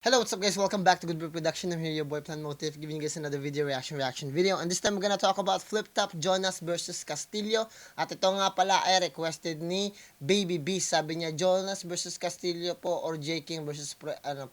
Hello, what's up guys? Welcome back to Good Brew Production. I'm here, your boy Plan Motive, giving you guys another reaction video. And this time we're gonna talk about Flip Top Jonas versus Castillo. At ito nga pala ay requested ni Baby B. Sabi niya, Jonas versus Castillo po or J King versus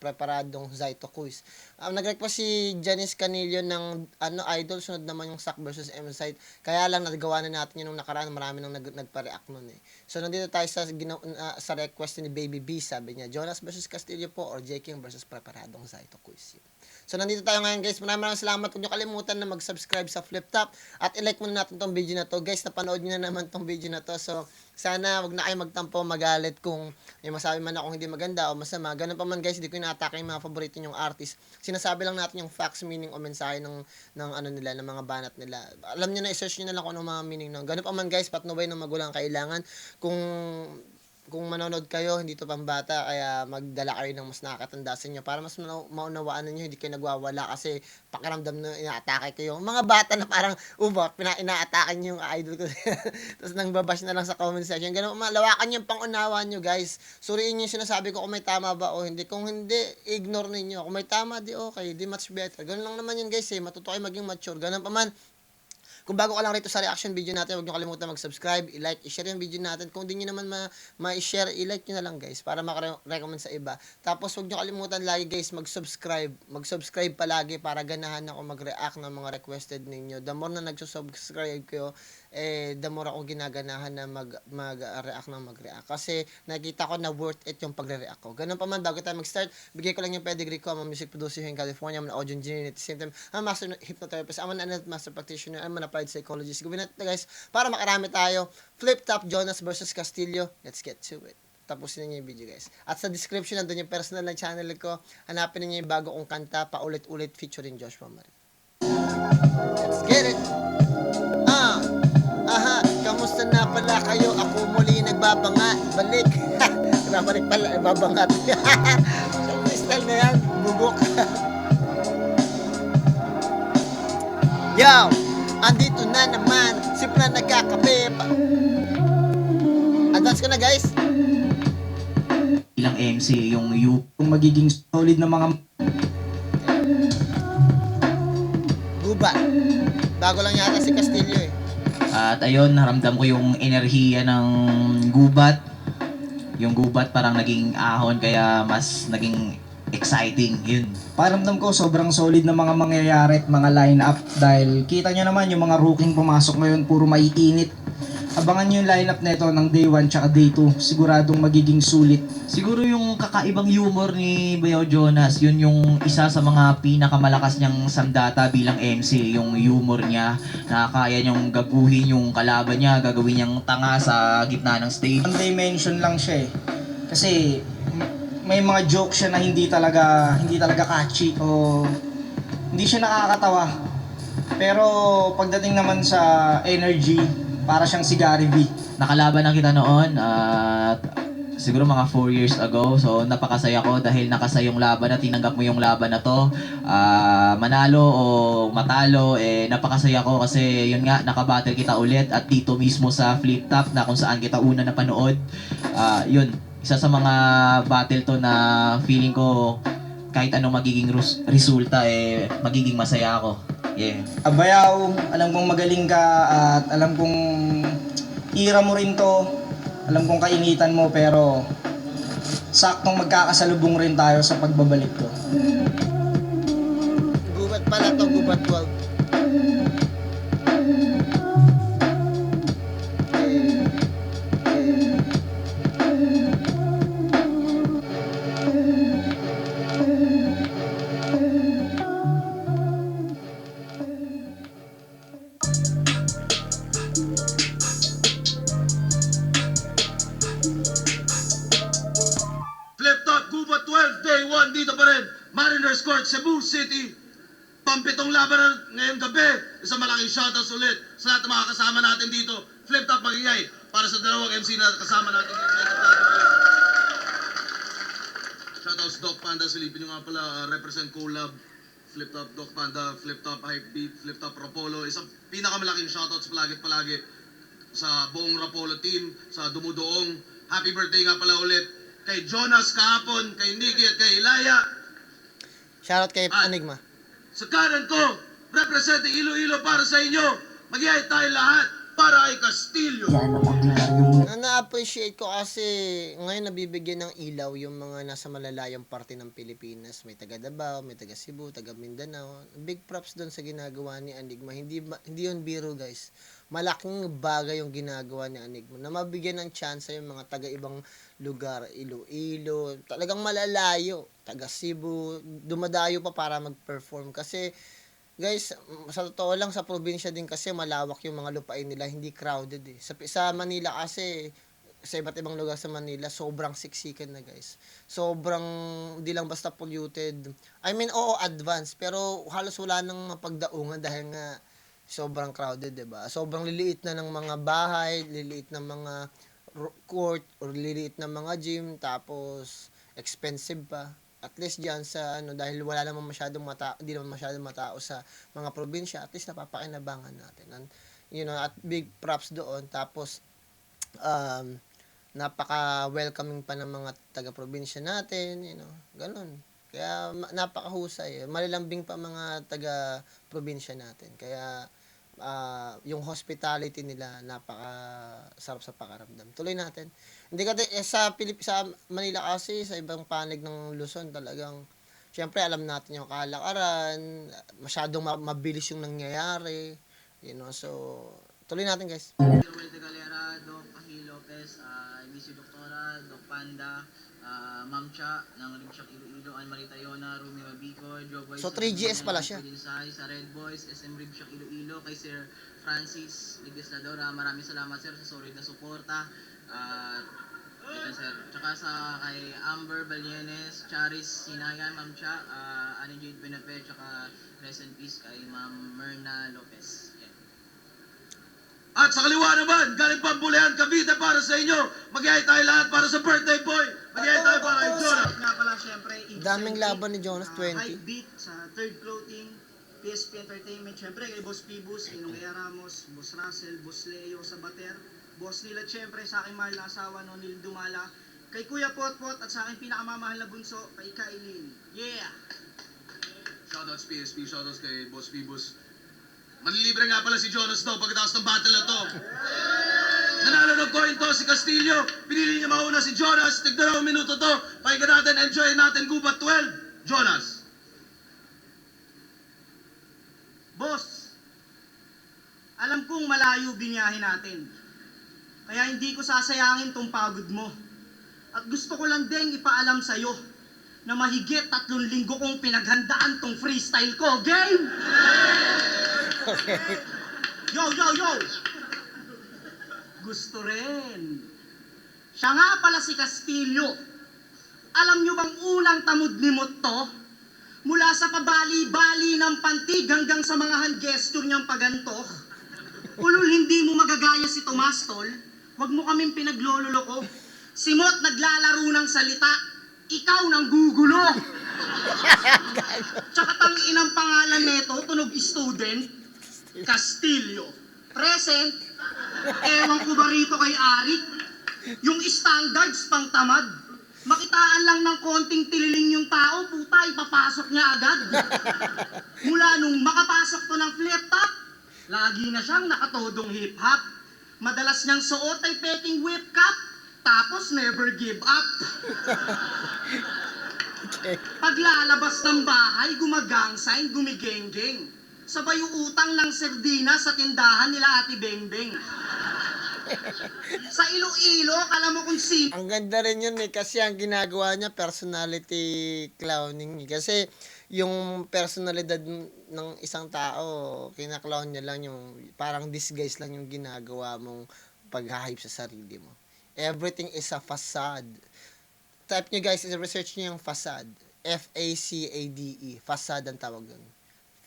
preparadong Zaito Quiz. Nag-request si Janice Canillo ng idol, sunod naman yung Sak versus M-Site. Kaya lang nagawa na natin yun nung nakaraan, marami nang nagpa-react nun eh. So nandito tayo sa request ni Baby B. Sabi niya, Jonas versus Castillo po or J King versus preparadong Zaito Quiz. So nandito tayo ngayon guys. Maraming salamat. Huwag nyo kalimutan na mag-subscribe sa Flip Top at i-like muna natin tong video na to. Guys, napanood nyo na naman tong video na to. So sana wag na kayo magtampo, magalit kung may masabi man akong hindi maganda o masama. Ganun pa man guys, hindi ko inaatake yung mga paborito nyong artist. Sinasabi lang natin yung facts, meaning o mensahe ng ano nila, ng mga banat nila. Alam nyo na, i-search nyo na lang kung ano mga meaning ng. Ganun pa man guys, patnubay ng magulang kailangan. Kung manonood kayo, hindi to pambata, kaya magdala kayo ng mas nakakatanda sa inyo para mas maunawaan ninyo, hindi kayo nagwawala kasi pakiramdam na inaatake kayo. Mga bata na parang, inaatake nyo yung idol ko. Tapos nang babash na lang sa comment section. Ganun, malawakan yung pangunawa nyo guys. Suriin nyo yung sinasabi ko kung may tama ba o hindi. Kung hindi, ignore ninyo. Kung may tama, di okay, di much better. Ganun lang naman yun guys matuto kayo maging mature. Ganun pa man, kung bago ka lang rito sa reaction video natin, huwag nyo kalimutan mag-subscribe, i-like, i-share yung video natin. Kung di nyo naman ma-share, i-like nyo na lang guys para makarecommend sa iba. Tapos huwag nyo kalimutan lagi guys mag-subscribe. Mag-subscribe palagi para ganahan ako mag-react ng mga requested ninyo. The more na nagsusubscribe kayo, the more ako ginaganahan na mag-react ng mag-react. Kasi nakita ko na worth it yung pagre-react ko. Ganun pa man, bago tayo mag-start, bigay ko lang yung pedigree ko. I'm a music producer here in California. I'm an audio engineer at the same time. I'm a master hypnotherapist. I'm an NLP master practitioner. I'm an applied psychologist. Gawin natin guys para makarami tayo. Flip Top Jonas versus Castillo. Let's get to it. Tapusin niyo yung video guys. At sa description nandun yung personal na channel ko. Hanapin niyo yung bago kong kanta paulit-ulit featuring Joshua Marie. Let's get it. Kamusta na pala kayo? Ako muli nagbabangat. Balik. Nagbabalik pala, nagbabangat. So, style na yan. Bubok. Yo! Andito na naman. Sipla nagkakape. Advance ko na guys. Ilang MC, yung magiging solid na mga Gubat. Bago lang yata si Castillo eh. At ayun, naramdam ko yung enerhiya ng gubat. Yung gubat parang naging ahon kaya mas naging exciting yun. Paramdam ko sobrang solid na mga mangyayari at mga line-up dahil kita nyo naman yung mga rookie pumasok ngayon puro maiinit. Abangan nyo yung line-up nito ng day 1 tsaka day 2. Siguradong magiging sulit. Siguro yung kakaibang humor ni Bayaw Jonas, yun yung isa sa mga pinakamalakas niyang sandata bilang MC. Yung humor niya, na kaya niyang gaguhin yung kalaban niya, gagawin niyang tanga sa gitna ng stage. One dimension lang siya eh. Kasi may mga joke siya na hindi talaga catchy o hindi siya nakakatawa. Pero pagdating naman sa energy, para siyang si Gary V. Nakalaban na kita noon at siguro mga 4 years ago. So napakasaya ko dahil nakasaya yung laban na tinanggap mo yung laban na to. Manalo o matalo, napakasaya ko kasi yun nga, nakabattle kita ulit at dito mismo sa Flip Top na kung saan kita una napanood. Yun, isa sa mga battle to na feeling ko kahit anong magiging resulta, magiging masaya ako. Yeah. Abayaw, alam kong magaling ka at alam kong ira mo rin to. Alam kong kainitan mo pero saktong magkakasalubong rin tayo sa pagbabalik ko. Gubat pala to, gubat 12. Flip Top Gubat 12, Day 1, dito pa rin. Mariners Court, Cebu City. Pampitong laban na ngayong gabi. Isang malaking shoutouts ulit sa lahat ng mga kasama natin dito. Flip Top magigay para sa dalawang MC na kasama natin dito. Shoutouts Doc Panda, silipin nyo nga pala, represent collab. Flip Top Doc Panda, Flip Top Hype Beat, Flip Top Rapolo. Isang pinakamalaking shoutouts palagi sa buong Rapolo team, sa Dumudoong. Happy birthday nga pala ulit kay Jonas kahapon, kay Nikki at kay Ilaya. Shoutout kay At Enigma. sa kanan ko, representing Iloilo para sa inyo, mag-iay tayo lahat para kay Castillo. Na-appreciate ko kasi ngayon nabibigyan ng ilaw yung mga nasa malalayong parte ng Pilipinas. May taga Davao, may taga Cebu, taga Mindanao. Big props doon sa ginagawa ni Enigma. Hindi yun biro, guys. Malaking bagay yung ginagawa ni Enigma. Na mabigyan ng chance yung mga taga ibang lugar, Iloilo, talagang malalayo, taga Cebu, dumadayo pa para mag-perform kasi guys, sa totoo lang sa probinsya din kasi malawak yung mga lupain nila, hindi crowded eh. Sa Manila kasi, sa iba't ibang lugar sa Manila, sobrang siksikan na guys. Sobrang, hindi lang basta polluted. I mean, oo, advanced, pero halos wala nang mapagdaungan dahil nga sobrang crowded, 'di ba? Sobrang liliit na ng mga bahay, liliit ng mga court, or liliit ng mga gym, tapos expensive pa. At least diyan sa ano, dahil wala namang masyadong hindi naman masyadong matao sa mga probinsya, at least napapakinabangan natin. And, at big props doon. Tapos napaka-welcoming pa ng mga taga-probinsya natin, ganun. Kaya napakahusay. Malalambing pa mga taga-probinsya natin. Kaya yung hospitality nila napaka-sarap sa pakiramdam. Tuloy natin. Hindi kasi sa Manila kasi sa ibang panig ng Luzon talagang syempre alam natin yung kalakaran, masyadong mabilis yung nangyayari, so tuloy natin guys. Joel de Galera, Doc Ahi Lopez, Miss Doktora, Doc Panda, Ma'am Cha, ng Rimshak Iloilo, Ann Marita Yona, Rumi Mabico, Joe Boy. So 3GS pala siya. Sa Red Boys, SM Rimshak Iloilo, kay Sir Francis Legisladora, maraming salamat sir sa solid na suporta. Ito sir. Tsaka kay Amber Balyenes, Charis Sinayan, Ma'am Cha, Annie Jade Benape, tsaka rest in peace kay Ma'am Myrna Lopez. Yeah. At sa kaliwa naman, galing Pambulehan, Cavite para sa inyo. Mag-iay tayo lahat para sa birthday boy. Mag-iay tayo para kay Jonas. Nga pala syempre, Daming laban ni Jonas, 20. Hypebeat sa Third Clothing, PSP Entertainment, syempre kay Boss Pibus, kay Nungea Ramos, Boss Russell, Boss Leo Sabater, Boss Nila syempre sa aking mahal na asawa no, Nil Dumala, kay Kuya Potpot at sa aking pinakamamahal na bunso, kay Kailin. Yeah! Shoutouts PSP, shoutouts kay Boss Phoebus. Manlilibre nga pala si Jonas daw pagkatapos ng battle na to. Nanalo ng coin to si Castillo. Pinili niya mauna si Jonas. Tignan ang minuto to. Pakinggan natin, enjoy natin Gubat 12. Jonas. Boss, alam kong malayo binyahin natin. Kaya hindi ko sasayangin tong pagod mo. At gusto ko lang din ipaalam sa'yo na mahigit 3 linggo kong pinaghandaan tong freestyle ko. Game! Yo! Gusto rin. Siya nga pala si Castillo. Alam nyo bang unang tamod ni to? Mula sa pabali-bali ng pantig hanggang sa mga hand gesture niyang pagantok. Ulul hindi mo magagaya si Tomas, tol. Huwag mo kaming pinaglololoko. Si Mot naglalaro ng salita. Ikaw nang gugulo. Tsaka tang inang pangalan neto, tunog student. Castillo. Present. Ewan ko ba rito kay Arik? Yung standards pang tamad. Makitaan lang ng konting tililing yung tao, puta, ipapasok niya agad. Mula nung makapasok to ng flip top, lagi na siyang nakatodong hip-hop. Madalas niyang suot ay peking whip cap, tapos never give up. Paglalabas ng bahay, gumagang sign, gumigeng-geng. Sabay yung utang ng serdina sa tindahan nila Ate Bengbeng. Sa Iloilo, alam mo kung sino. Ang ganda rin yun kasi ang ginagawa niya personality clowning kasi yung personalidad ng isang tao, kinaklown niya lang yung parang disguise lang yung ginagawa mong pag-hype sa sarili mo. Everything is a facade. Type nyo guys, research nyo yung facade. F-A-C-A-D-E. Facade ang tawag dun.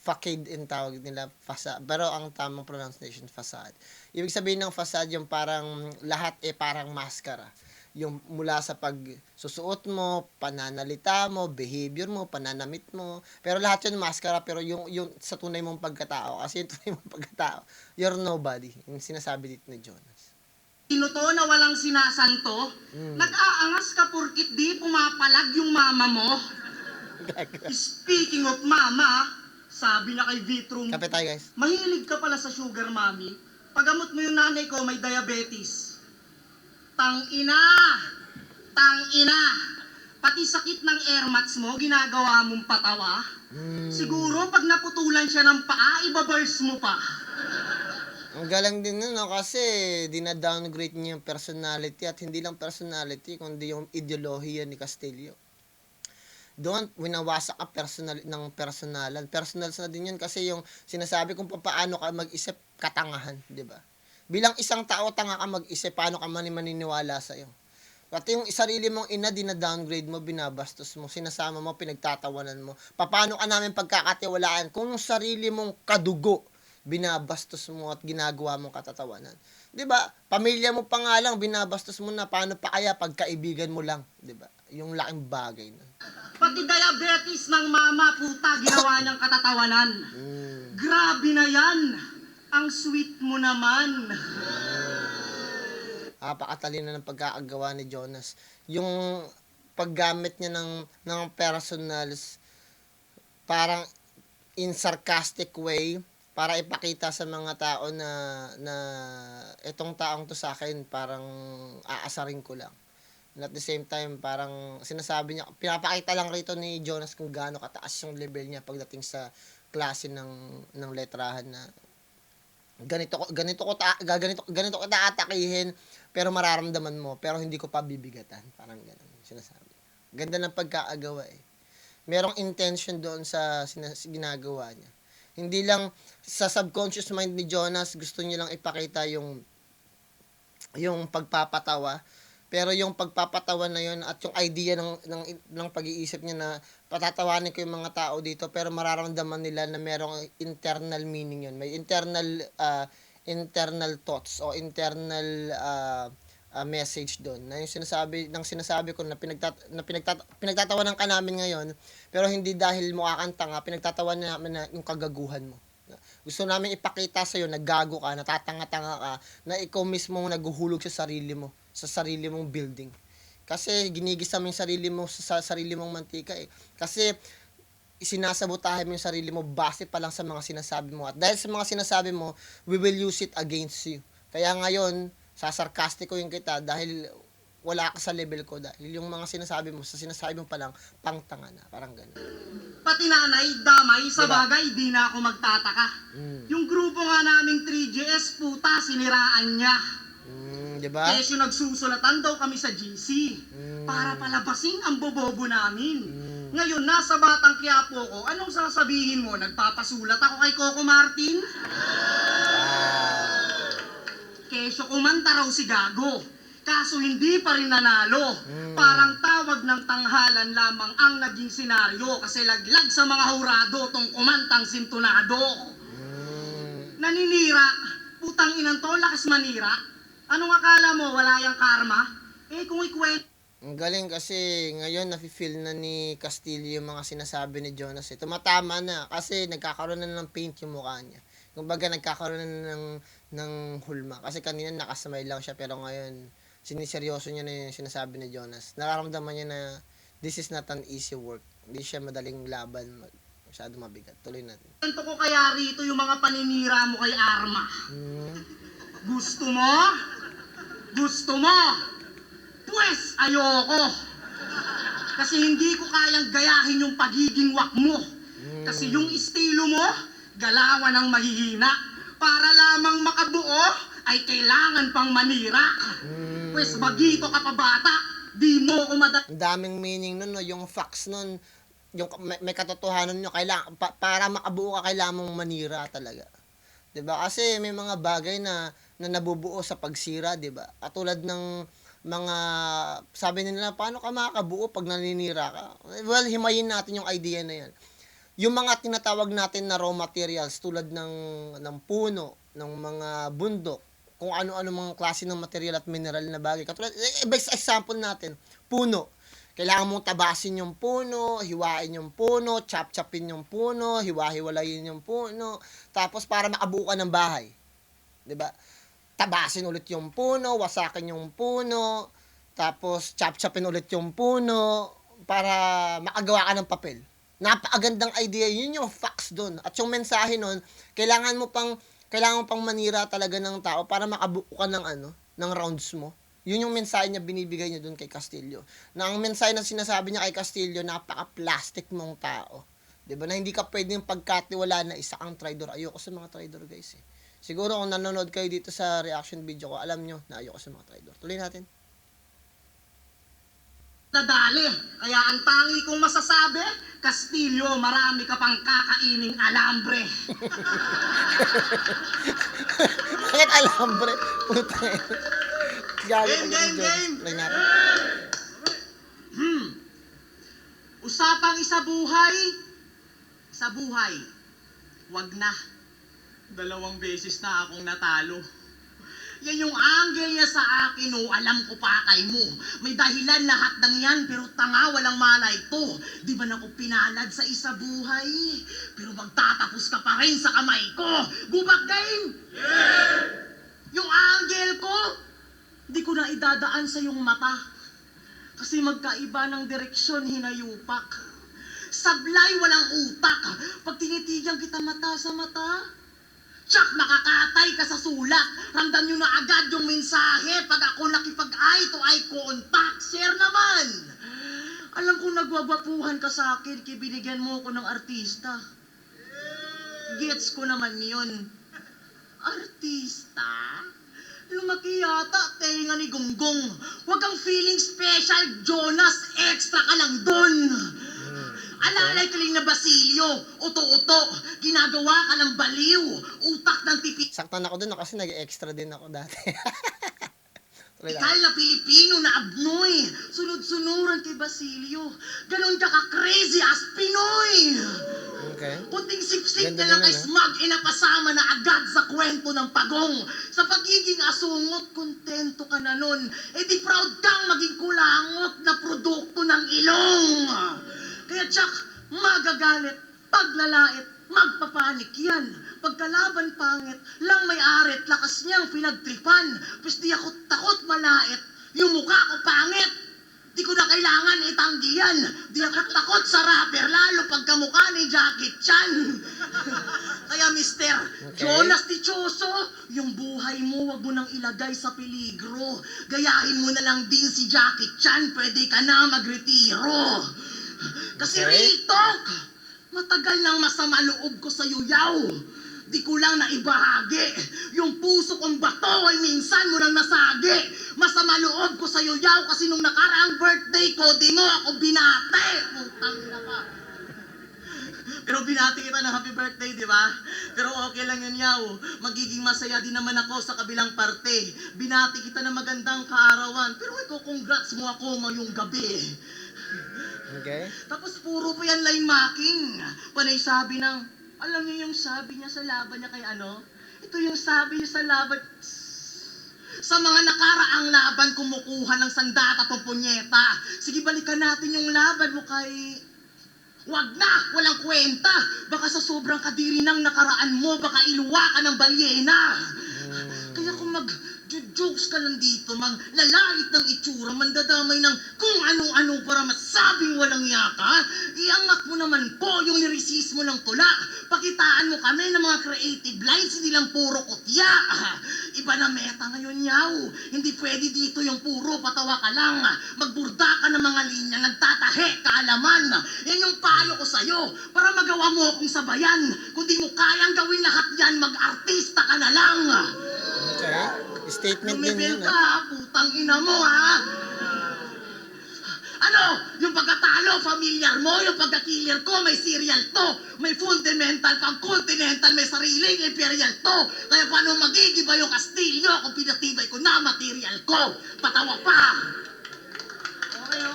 Facade in tawag nila, facade. Pero ang tamang pronunciation, facade. Ibig sabihin ng facade, yung parang lahat parang maskara. Yung mula sa pagsusuot mo, pananalita mo, behavior mo, pananamit mo. Pero lahat yun maskara, pero yung sa tunay mong pagkatao. Kasi yung tunay mong pagkatao, you're nobody. Yung sinasabi dito ni Jonas. Sino to na walang sinasanto? Nag-aangas ka porkit di pumapalag yung mama mo? Speaking of mama, sabi na kay Vitrum, Kape tayo, guys. mahilig ka pala sa sugar, mami. Pagamot mo yung nanay ko, may diabetes. Tang-ina! Tang-ina! Pati sakit ng air mats mo, ginagawa mong patawa. Siguro pag naputulan siya ng paa, ibaburst mo pa. Ang galang din nun, no? Kasi dina-downgrade niya yung personality at hindi lang personality, kundi yung ideolohiya ni Castillo. Doon, winawasak ka ng personalan. Personals na din yun kasi yung sinasabi kung paano ka mag-isip, katangahan, di ba? Bilang isang tao, tanga ka mag-isip, paano ka maniniwala sa'yo. At yung sarili mong ina, dina-downgrade mo, binabastos mo, sinasama mo, pinagtatawanan mo. Paano ka namin pagkakatiwalaan kung yung sarili mong kadugo, binabastos mo at ginagawa mong katatawanan. 'Di ba? Pamilya mo pa nga lang binabastos mo na, paano pa kaya pagkaibigan mo lang, 'di ba? Yung laking bagay na. Pati diabetes ng mama, puta, ginawa niyang katatawanan. Grabe na yan! Ang sweet mo naman. Napakatalino ng pagkakagawa ni Jonas. Yung paggamit niya ng personals parang in sarcastic way para ipakita sa mga tao na itong taong to sa akin parang aasarin ko lang. And at the same time, parang sinasabi niya, pinapakita lang rito ni Jonas kung gaano kataas yung level niya pagdating sa klase ng letrahan na ganito kita atakihin pero mararamdaman mo pero hindi ko pa bibigatan, parang ganun sinasabi. Ganda ng pagkaagawa eh. Merong intention doon sa ginagawa niya. Hindi lang sa subconscious mind ni Jonas gusto niya lang ipakita yung pagpapatawa, pero yung pagpapatawa na yun at yung idea ng pag-iisip niya na patatawanin ko yung mga tao dito pero mararamdaman nila na merong internal meaning yun. May internal thoughts o internal message doon na yung sinasabi ko na pinagtatawanan ka namin ngayon pero hindi dahil mukha kang tanga, pinagtatawanan namin na yung kagaguhan mo. Gusto namin ipakita sa iyo na gago ka, natatanga-tanga ka, na ikaw mismo naguhulog sa sarili mong building. Kasi ginigisa mo yung sarili mo sa sarili mong mantika eh. Kasi sinasabotahe mo yung sarili mo base pa lang sa mga sinasabi mo. At dahil sa mga sinasabi mo, we will use it against you. Kaya ngayon, sasarkastiko yung kita dahil wala ka sa level ko. Dahil yung mga sinasabi mo, sa sinasabi mo pa lang, pangtanga na. Parang gano'n. Pati nanay, damay, sa Diba? bagay, di na ako magtataka. Yung grupo nga naming 3GS, puta, siniraan niya. Diba? Kesyo nagsusulatan daw kami sa GC para palabasin ang bobobo namin. Ngayon, nasa Batang Quiapo ko, anong sasabihin mo? Nagpapasulat ako kay Coco Martin? Kesyo kumanta raw si Gago. Kaso hindi pa rin nanalo. Parang tawag ng tanghalan lamang ang naging senaryo kasi laglag sa mga hurado tong kumantang sintonado. Naninira, putang inang to, lakas manira. Anong akala mo, wala yung karma? Eh kung ikwento, Ang galing kasi ngayon nafe-feel na ni Castillo yung mga sinasabi ni Jonas. Tumatama na kasi nagkakaroon na ng paint yung mukha niya. Kumbaga nagkakaroon na ng hulma. Kasi kanina nakasmile lang siya pero ngayon siniseryoso niya na yung sinasabi ni Jonas. Nararamdaman niya na this is not an easy work. Hindi siya madaling laban. Masyado mabigat. Tuloy natin. ko kaya rito yung mga paninira mo kay Arma. Gusto mo? Gusto mo? Pues ayoko. Kasi hindi ko kayang gayahin yung pagiging wak mo. Kasi yung estilo mo, galawan ng mahihina. Para lamang makabuo, ay kailangan pang manira. Pues bagito ka pa bata, di mo ko Ang daming meaning nun, no? Yung facts nun, yung may katotohanan nyo, para makabuo ka, kailangan mong manira talaga. 'Di ba? Kasi may mga bagay na nabubuo sa pagsira, 'di ba? At tulad ng mga sabi nila, paano ka makakabuo pag naninira ka? Well, himayin natin yung idea na 'yan. Yung mga tinatawag natin na raw materials tulad ng puno, ng mga bundok, kung ano-ano mga klase ng material at mineral na bagay. Katulad, example natin, puno. Kailangan mong tabasin yung puno, hiwain yung puno, chop-chopin yung puno, hiwa-hiwalayin yung puno, tapos para makabuo ka ng bahay. 'Di ba? Tabasin ulit yung puno, wasakin yung puno, tapos chop-chopin ulit yung puno para makagawa ka ng papel. Napakagandang idea. Yun yung facts doon. At yung mensahe nun, kailangan mo pang manira talaga ng tao para makabuo ka ng ng rounds mo. Yun yung mensahe niya binibigay niya doon kay Castillo. Na ang mensahe na sinasabi niya kay Castillo, napaka-plastic mong tao. 'Di ba? Na hindi ka pwedeng pagkatiwalaan na isa kang traitor. Ayoko sa mga traitor, guys eh. Siguro kung nanonood kayo dito sa reaction video ko, alam nyo na ayoko sa mga traitor. Tuloy natin. Nadali. Kaya ang tangi kong masasabi, Castillo, marami ka pang kakaining alambre. Bakit alambre? Puta eh. Game. Tuloy natin. Usapang isa buhay, wag na. 2 beses na akong natalo. Yan yung angle niya sa akin, oh, alam ko pa kay mo. May dahilan lahat ng yan, pero tanga walang malay to. Di ba na ako pinalad sa isa buhay? Pero magtatapos ka pa rin sa kamay ko. Gubak game! Yung angle ko, di ko na idadaan sa yung mata. Kasi magkaiba ng direksyon, hinayupak. Sablay, walang utak. Pag tinitigan kita mata sa mata, tsak, makakatay ka sa sulat. Ramdam nyo na agad yung mensahe pag ako nakipag-eye to eye contact. Share naman. Alam ko nagwawapuhan ka sa akin, binigyan mo ko ng artista. Gets ko naman yun. Artista? Lumaki yata, tenga ni Gonggong. Huwag kang feeling special, Jonas. Extra ka lang dun. Alalay ka lang na Basilio. Uto-uto. Ginagawa ka ng baliw. Utak ng tipi. Saktan ako dun kasi nag-extra din ako dati. Tuloy natin. Tikal na Pilipino na abnoy. Sunod-sunuran kay Basilio. Ganon ka ka-crazy as Pinoy. Okay. Kunting sipsip Ganda ka lang naman, kay Smug, inapasama na agad sa kwento ng pagong. Sa pagiging asungot, kontento ka na nun. Eh di proud kang maging kulangot na produkto ng ilong. Kaya tsak, magagalit, paglalait, magpapanik yan. Pagkalaban pangit, lang may arit, lakas niyang pinagtripan. Pwes di ako takot malait, yung mukha ko pangit. Di ko na kailangan itanggi yan. Di ako takot sa rapper, lalo pag kamukha ni Jackie Chan. Kaya Mr. Okay. Jonas Dichoso, yung buhay mo wag mo nang ilagay sa peligro. Gayahin mo na lang din si Jackie Chan, pwede ka na magretiro. Kasi Okay. real talk, matagal nang masama loob ko sa yaw. Di ko lang naibahagi. Yung puso kong bato ay minsan mo nang nasagi. Masama loob ko sa yaw kasi nung nakaraang birthday ko, di mo ako binate. Putang ina ka. Pero binati kita ng happy birthday, di ba? Pero okay lang yun, yaw. Magiging masaya din naman ako sa kabilang parte. Binati kita ng magandang kaarawan. Pero ikaw, congrats mo ako ngayong gabi. Okay. Tapos puro po yan line marking. Panay sabi ng, alam niyo yung sabi niya sa laban niya kay ano? Ito yung sabi niya sa laban. Sa mga nakaraang laban, kumukuha ng sandata o punyeta. Sige, balikan natin yung laban mo kay... Wag na! Walang kwenta! Baka sa sobrang kadiri ng nakaraan mo, baka iluwa ka ng balyena. Kaya kung mag-jokes ka lang dito, lalait ng itsura, mandadamay ng kung ano-ano para masabing walang yaka, iangat mo naman po yung lyricismo ng tula. Pakitaan mo kami ng mga creative lines, hindi lang puro kutya. Iba na meta ngayon, yaw. Hindi pwede dito yung puro patawa ka lang. Magburda ka ng mga linya, nagtatahe, kaalaman. Yan yung payo ko sa'yo, para magawa mo akong sabayan. Kung di mo kayang gawin lahat yan, mag-artista ka na lang. Okay. Statement din Lumibel yun. ka, putang ina mo, ha? Ano? Yung pagkatalo, familiar mo? Yung pagka-killer ko, may serial to. May fundamental pang continental, may sariling imperial to. Kaya paano magigiba yung Castillo kung pinatibay ko na material ko? Patawa pa! Okay.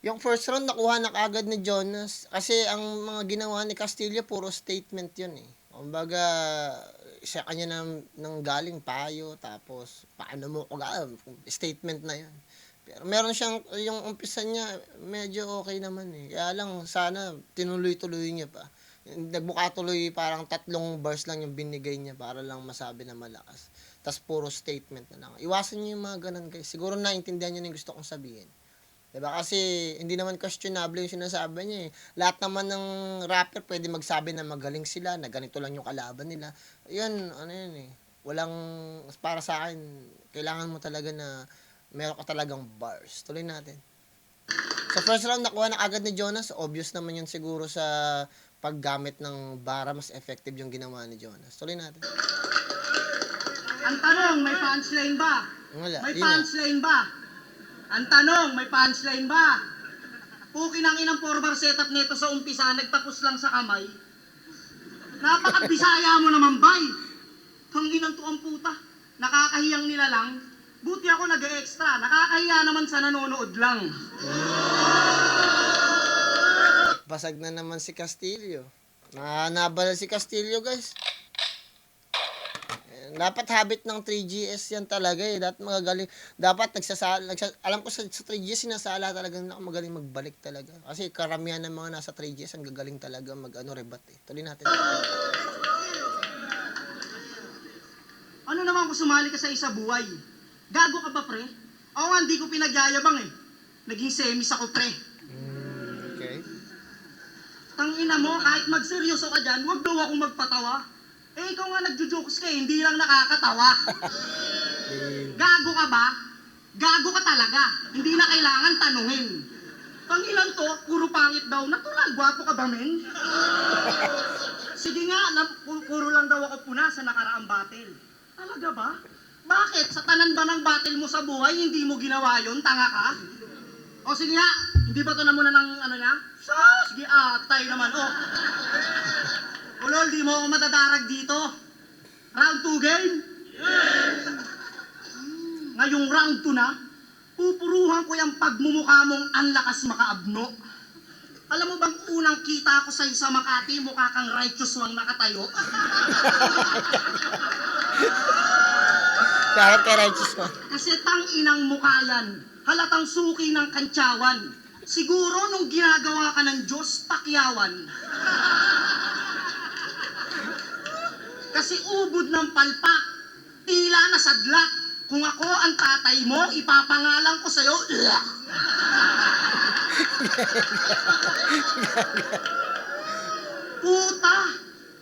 Yung first round nakuha na kaagad ni Jonas kasi ang mga ginawa ni Castillo puro statement yun eh. Kumbaga sa kanya nang galing payo tapos paano mo statement na yun. Pero meron siyang yung umpisa niya medyo okay naman eh. Kaya lang sana tinuloy-tuloy niya pa. Nagbuka tuloy parang 3 bars lang yung binigay niya para lang masabi na malakas. Tapos puro statement na lang. Iwasan niyo yung mga ganun guys. Siguro naintindihan niyo na yung gusto kong sabihin. Diba? Kasi hindi naman questionable yung sinasabi niya eh. Lahat naman ng rapper pwede magsabi na magaling sila, na ganito lang yung kalaban nila. Yun, ano yun eh. Walang, para sa akin, kailangan mo talaga na meron ka talagang bars. Tuloy natin. Sa first round, nakuha na agad ni Jonas. Obvious naman yun siguro sa paggamit ng bara. Mas effective yung ginawa ni Jonas. Tuloy natin. Ang tanong, may punchline ba? Wala. May Yun na. punchline ba? Ang tanong, may punchline ba? Pukin ang inang 4-bar setup nito sa umpisa, nagtapos lang sa kamay. Napakabisaya mo naman, bay. Tanginang to ang puta. Nakakahiyang nila lang. Buti ako nag-extra. Nakakahiya naman sa nanonood lang. Basag na naman si Castillo. Nabala si Castillo, guys. Dapat habit ng 3GS yan talaga eh. Dapat magagaling. Dapat alam ko sa 3GS sinasala talaga na magaling magbalik talaga. Kasi karamihan ng mga nasa 3GS ang gagaling talaga rebat eh. Tuloy natin. Ano naman kung sumali ka sa isa buhay? Gago ka ba, pre? Oo nga, hindi ko pinagyayabang eh. Naging semis ako, pre. Okay. Tangina mo, kahit magseryoso ka dyan, huwag daw akong magpatawa. Eh, ikaw nga nagjo-jokes ka eh, hindi lang nakakatawa. Gago ka ba? Gago ka talaga. Hindi na kailangan tanungin. Tangilan to, puro pangit daw. Natural, gwapo ka ba, men? Sige nga, puro lang daw ako puna sa nakaraang battle. Talaga ba? Bakit? Sa tanan ba ng battle mo sa buhay, hindi mo ginawa yun? Tanga ka? O sige nga, hindi ba to na muna ng ano niya? Sige, tayo naman. Ulol, di mo ako matadarag dito. Round 2 game? Ngayong round 2 na, pupuruhan ko yung pagmumukha mong ang lakas makaabno. Alam mo bang unang kita ko sa'yo sa Makati, mukha kang righteous wang nakatayo? Kahit kay Righteous ko. Kasi tang inang mukha yan. Halatang suki ng kantsawan. Siguro nung ginagawa ka ng Diyos, pakyawan. Kasi ubod ng palpak, tila na sadlak. Kung ako ang tatay mo, ipapangalan ko sa'yo. Puta,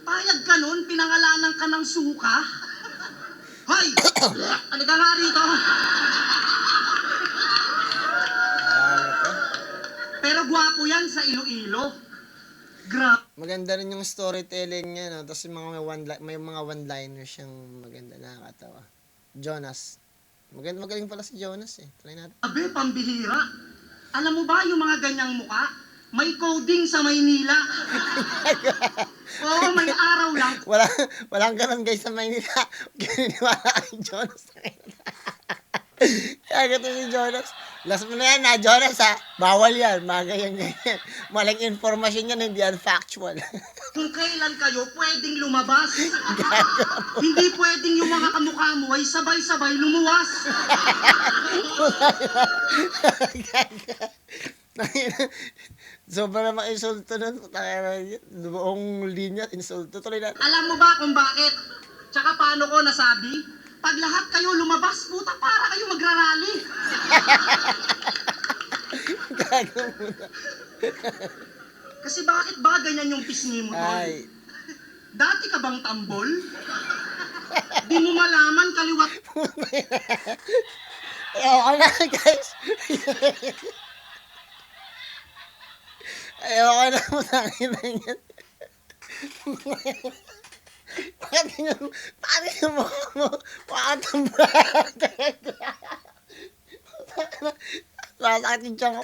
payag ka nun, pinangalanan ka ng suka. Hoy! Ano ka nga rito? Pero gwapo yan sa Iloilo. Maganda rin yung storytelling niya, no? Tapos yung may mga one-liners siyang maganda, nakakatawa. Jonas. Magaling pala si Jonas eh. Try natin. Abe, pambihira. Alam mo ba yung mga ganyang muka? May coding sa Maynila. Oo, may araw lang. Walang ganun guys sa Maynila. Gininiwala kay Jonas. Kaya gato si Jonas. Last mo na yan ha, Jonas ha. Bawal yan. Mga ganyan. Maling informasyon yan, hindi yan factual. Kung kailan kayo pwedeng lumabas. Hindi pwedeng yung mga kamukha mo ay sabay-sabay lumuwas. Sobrang mga insulto nun. Buong linya, insulto. Tuloy natin. Alam mo ba kung bakit? Tsaka paano ko nasabi? Pag lahat kayo lumabas, puta, para kayo magrarally. Gago muna. Kasi bakit ba ganyan yung pisngi mo, tol? Ay. Dati ka bang tambol? Di mo malaman kaliwat. Ayoko na, guys. Ayoko na, mutangin na yan. Bakit yung mukha mo? Pakatambal. Sasakit yung tiyan ko.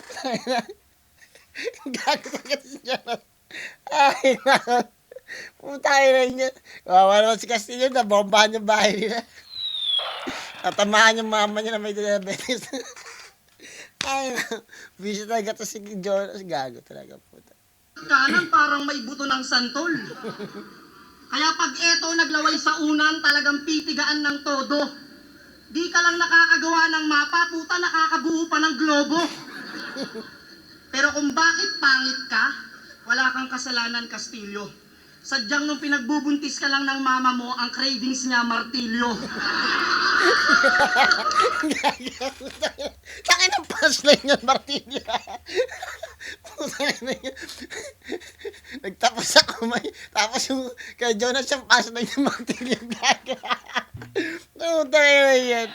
Gagawin si Jonas. Ay, naku. Putangin na niya. Kawawa naman si Castillo, nabombahan yung bahay nila. Tatamaan yung mama niya na may diabetes. Ay, busy talaga to si Jonas. Gago talaga, puta. Kanan parang may buto ng santol. Kaya pag eto naglaway sa unan, talagang pitigaan ng todo. Di ka lang nakakagawa ng mapa, puta, nakakabuo pa ng globo. Pero kung bakit pangit ka, wala kang kasalanan, Castillo. Sadyang nung pinagbubuntis ka lang ng mama mo, ang cravings niya martilyo. Tangin na pa! punchline yun, Martillo. Putang ina yun. Nagtapos sa kamay. Tapos yung kay Jonas yung punchline yung Martillo. Putang ina yan.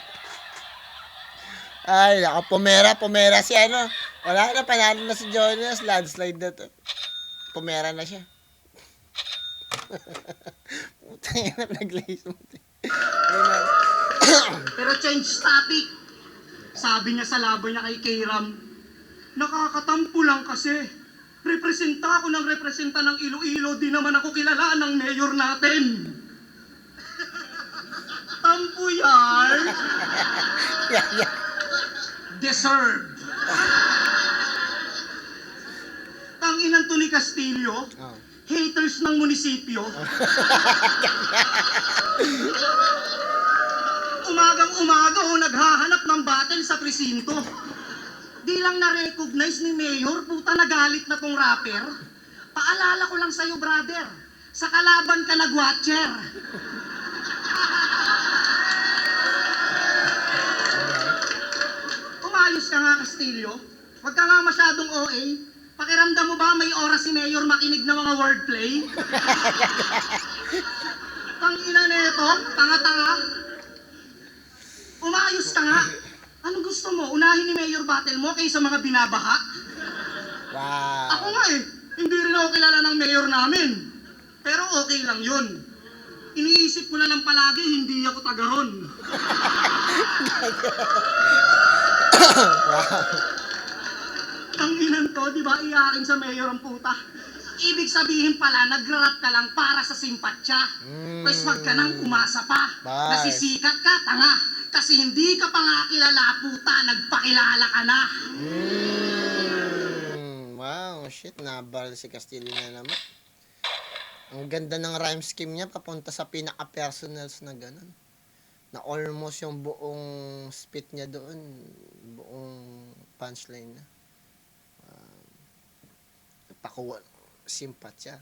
Ay, naka, pumera si ano. Wala na, panalo na si Jonas. Landslide na to. Pumera na siya. Putang ina, nag-lace mo. Pero change topic. Sabi niya sa laban niya kay Kayram, nakakatampo lang kasi. Representa ako ng representa ng Iloilo, di naman ako kilala ng mayor natin. Tampo yan. Yeah. Deserved. Tanginan to ni Castillo, Oh. haters ng munisipyo. Umagang-umaga naghahanap ng battle sa presinto. Di lang na-recognize ni Mayor, puta nagalit na tong rapper. Paalala ko lang sa'yo, brother, sa kalaban ka nag-watcher. Umayos ka nga, Castillo. Huwag ka nga masyadong OA. Pakiramdam mo ba may oras si Mayor makinig ng mga wordplay? Tangina nito, tanga-tanga. Umayos ka nga. Anong gusto mo? Unahin ni Mayor battle mo kaysa mga binabaha? Wow. Ako nga eh, hindi rin ako kilala ng Mayor namin. Pero okay lang yun. Iniisip ko na lang palagi, hindi ako taga ron. Tanginan to, di ba? Iyakin sa Mayor ang puta. Ibig sabihin pala, nagra-rap ka lang para sa simpatsya. Pwes wag ka nang umasa pa. Bye. Nasisikat ka, tanga. Kasi hindi ka pa nga kilala, puta. Nagpakilala ka na. Wow, shit. Nabaral si Castillo na naman. Ang ganda ng rhyme scheme niya papunta sa pinaka-personals na ganun. Na almost yung buong spit niya doon, buong punchline na. Nagpakuha, simpatya.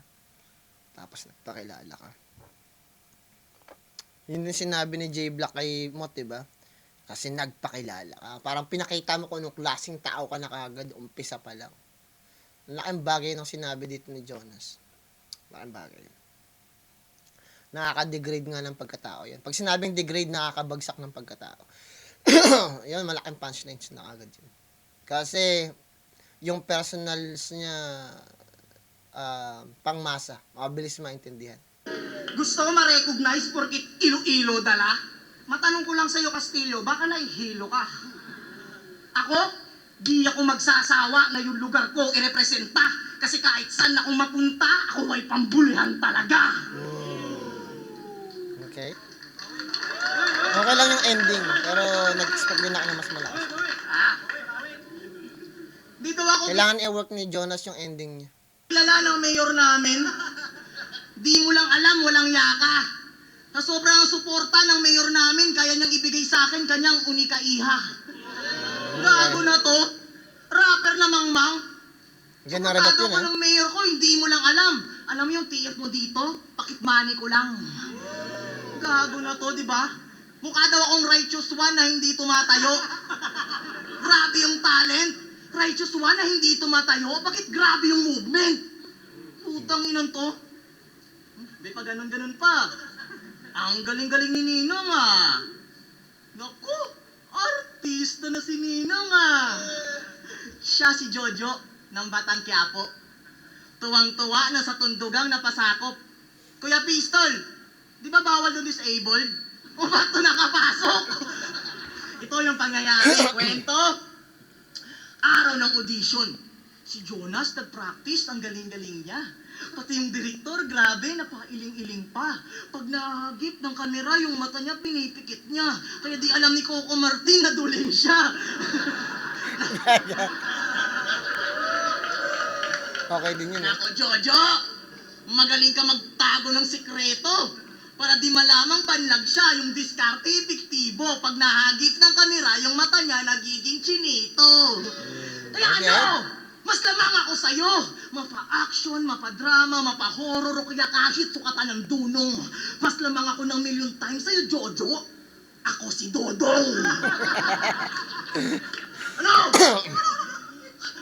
Tapos nagpakilala ka. Yun yung sinabi ni J Black kay Mot, diba? Kasi nagpakilala ka. Parang pinakita mo kung anong klaseng tao ka na kagad, umpisa pa lang. Laking bagay ng sinabi dito ni Jonas. Laking bagay. Nakaka-degrade nga ng pagkatao yan. Pag sinabing degrade, nakakabagsak ng pagkatao. Yun, malaking punchlines na agad yun. Kasi, yung personals niya, pangmasa, mabilis maintindihan. Gusto ko ma-recognize porkit Iloilo dala? Matanong ko lang sa'yo, Castillo, baka nahihilo ka? Ako, di ako magsasawa na yung lugar ko irepresenta. Kasi kahit saan ako mapunta, ako ay pambulhan talaga. Okay? Okay lang yung ending, pero nag-expect din ako na mas malakas. Dito ako Kailangan i-work ni Jonas yung ending niya. kilala ng mayor namin. Di mo lang alam, walang yaka. Sa sobrang suporta ng mayor namin, kaya niyang ibigay sa akin kanyang unika iha. Gago na to. Rapper na mangmang. Diyan na rebut Suportado yun, ko ng mayor ko, hindi mo lang alam. Alam mo yung TF mo dito, pakitmani ko lang. Gago na to, di ba? Mukha daw akong righteous one na hindi tumatayo. Grabe yung talent. Righteous one na hindi tumatayo. Bakit grabe yung movement? Putang inan to. Di pa ganun-ganun pa. Ang galing-galing ni Ninong ah. Naku, artista na si Ninong ah. Siya si Jojo ng Batang Quiapo. Tuwang-tuwa na sa tundugang napasakop. Kuya Pistol, di ba bawal yung disabled? O ba't to nakapasok? Ito yung pangyayari. Kwento. Araw ng audition. Si Jonas nag-practice, ang galing-galing niya. Pati yung direktor, grabe, napailing-iling pa. Pag nahagip ng kamera, yung mata niya, pinipikit niya. Kaya di alam ni Coco Martin na duling siya. Okay din yun, eh. Nako, Jojo! Magaling ka magtago ng sikreto. Para di malamang banlag siya, yung diskarte epektibo. Pag nahagip ng kamera, yung mata niya nagiging chinito. Kaya Okay. ano? Mas lamang ako sa'yo. Mapa-action, mapa-drama, mapa-horror, o kaya kahit sukatan ng dunong. Mas lamang ako ng million times sa'yo, Jojo. Ako si Dodong. Ano?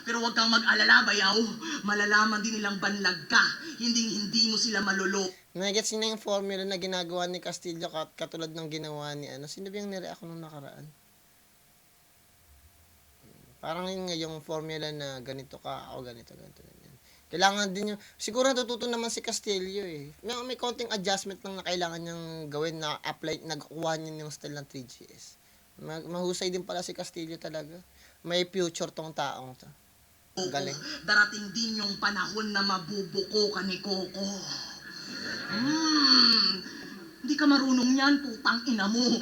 Pero huwag kang mag-alala, bayaw. Malalaman din nilang banlag ka. Hindi mo sila malolo. Nagets na yung formula na ginagawa ni Castillo katulad ng ginawa ni ano. Sino ba yung nireact nung nakaraan? Parang yun nga yung formula na ganito ka, ako ganito, ganito, ganyan. Kailangan din yung, siguro natututo naman si Castillo eh. May konting adjustment lang na kailangan niyang gawin na apply, nagkuha niya yung style ng 3GS. Mahusay din pala si Castillo talaga. May future tong taong to. Galing. Darating din yung panahon na mabubuko ka ni Coco. Hindi ka marunong yan, putang ina mo.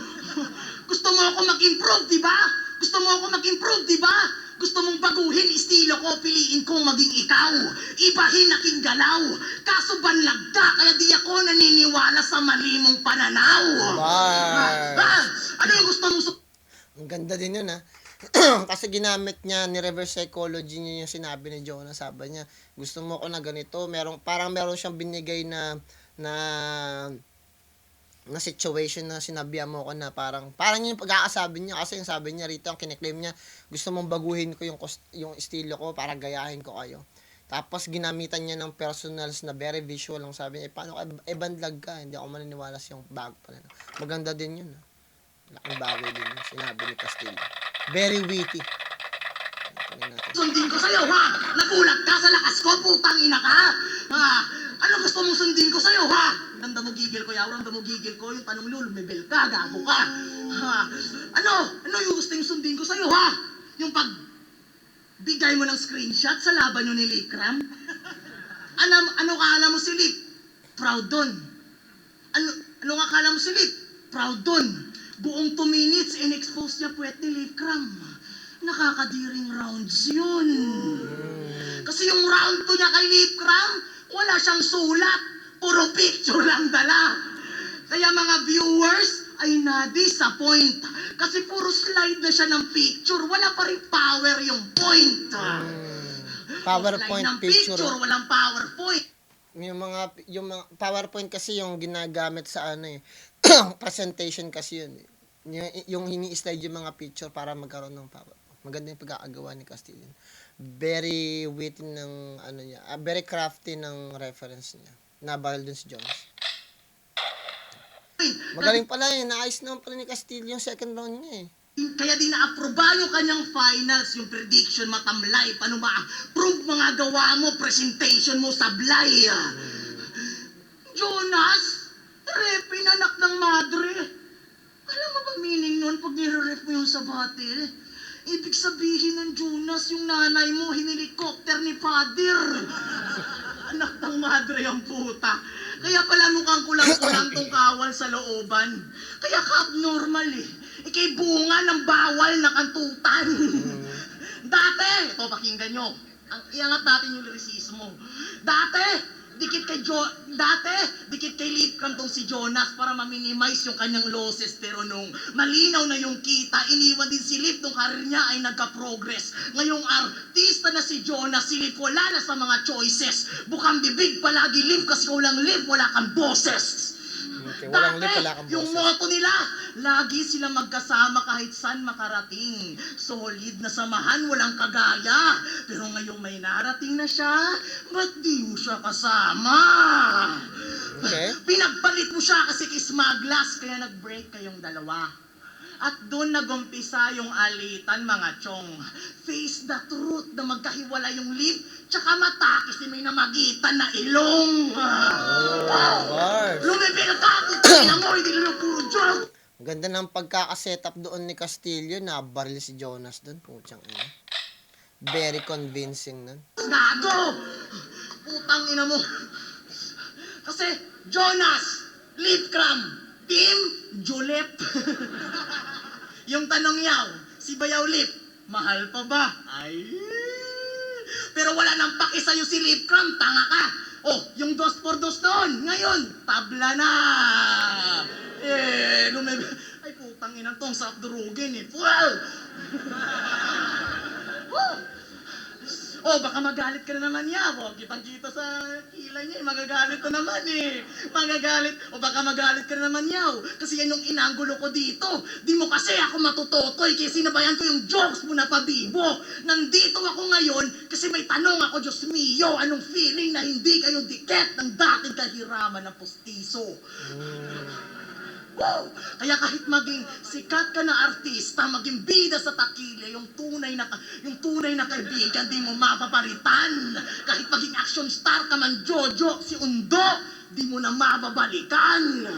Gusto mo ako mag-improve, di ba? Gusto mo ako mag-improve, di ba? Gusto mong baguhin estilo ko, piliin kong maging ikaw. Ibahin aking galaw. Kaso banlag ka, kaya di ako naniniwala sa mali mong pananaw. Ano yung gusto mo Ang ganda din yun ha. Kasi ginamit niya, ni reverse psychology niya yung sinabi ni Jonah. Sabi niya, gusto mo ko na ganito. Parang meron siyang binigay na situation na sinabihan mo ko na parang yung pag-aasabi niya. Kasi yung sabi niya rito, ang kiniklaim niya, gusto mong baguhin ko yung estilo ko para gayahin ko kayo. Tapos ginamitan niya ng personals na very visual. Ang sabi niya, paano ka, bandag ka, hindi ako maniniwala sa yung bago pala. Maganda din yun. Laking bagay din yun, sinabi ni Castillo. Very witty. sundin ko sa'yo, ha? Nagulat ka sa lakas ko, putang ina ka. Ha? Ano gusto mong sundin ko sa'yo, ha? Ramdam mo gigil ko, yaw, ramdam mo gigil ko. Yung tanong mo, lumibel ka, gago ka. Ha? Ano yung gusto yung sundin ko sa'yo, ha? Yung bigay mo ng screenshot sa laban nyo ni Likram? Ano akala mo si Lip? Proud dun. Ano akala mo si Lip? Proud dun. Buong 2 minutes, in-expose niya puwet ni Likram. Nakakadiring rounds yun. Kasi yung round 2 niya kay Likram, wala siyang sulat. Puro picture lang dala. Kaya mga viewers ay na-disappoint. Kasi puro slide na siya ng picture. Wala pa rin power yung point. PowerPoint Slide ng picture. walang PowerPoint. Yung mga PowerPoint kasi yung ginagamit sa ano eh. Presentation kasi yun. Yung ini-slide yung mga picture para magkaroon ng PowerPoint. Maganda yung pagkakagawa ni Castillo. Very witty ng ano niya. Very crafty ng reference niya. Nabahal dun si Jones. Magaling pala eh. Naayos naman pala ni Castillo yung second round niya eh. Kaya din na-aproba yung kanyang finals, yung prediction matamlay, paano ma-prove mga gawa mo, presentation mo sablay. Jonas, repin anak ng madre. Alam mo ba meaning nun pag nire-rep mo yung sa battle? Ibig sabihin ng Jonas, yung nanay mo, hinilikopter ni Father. Anak ng madre ang puta. Kaya pala mukhang kulang-kulang tong kawal sa looban. Kaya ka-abnormal eh. Ikay bunga ng bawal na kantutan. Dati, ito pakinggan nyo. Iangat natin yung lyricismo. Dati, dikit kay Likram tong si Jonas para ma-minimize yung kanyang losses. Pero nung malinaw na yung kita, iniwan din si Lip nung karir niya ay nagka-progress. Ngayong artista na si Jonas, si Lip wala na sa mga choices. Bukang bibig palagi Lip kasi walang Lip, wala kang boses. Okay, walang lip, wala kang Yung boses. motto nila, lagi silang magkasama kahit saan makarating. Solid na samahan, walang kagaya. Pero ngayong may narating na siya, ba't di mo siya kasama? Okay. Pinagpalit mo siya kasi kismaglas, kaya nag-break kayong dalawa. At doon nagumpisa yung alitan, mga chong. Face the truth na magkahiwala yung lip, tsaka mata kasi may namagitan na ilong. Bars. Lumipil ka, kung mo, hindi lang puro joke. Ang ganda ng pagkakasetup doon ni Castillo. Nabaril si Jonas doon. Putsang ina. Very convincing nun. Gago! Putang ina mo. Kasi, Jonas, Lipcram, Team, Julep. Yung tanong yaw, si Bayaw Lip, mahal pa ba? Ay. Pero wala nang paki sa'yo si Lipcram, tanga ka. Oh, yung 2x2 noon, ngayon, tabla na. Ay, putang ina tong sa durugin eh. Wow! O baka magalit ka na naman niya. O, kitang-kita sa kilay niya, magagalit na naman eh. Magagalit. O baka magalit ka na naman niya. Kasi yan yung inanggulo ko dito. Di mo kasi ako matutotoy kaya sinabayan ko yung jokes mo na pabibo. Nandito ako ngayon kasi may tanong ako, Diyos mio, anong feeling na hindi kayo dikit ng dating kahiraman ng pustiso? Wow! Kaya kahit maging sikat ka na artista, maging bida sa takile, yung tunay na kaibigan, di mo mapapalitan. Kahit maging action star ka man, Jojo, si Undo, di mo na mababalikan.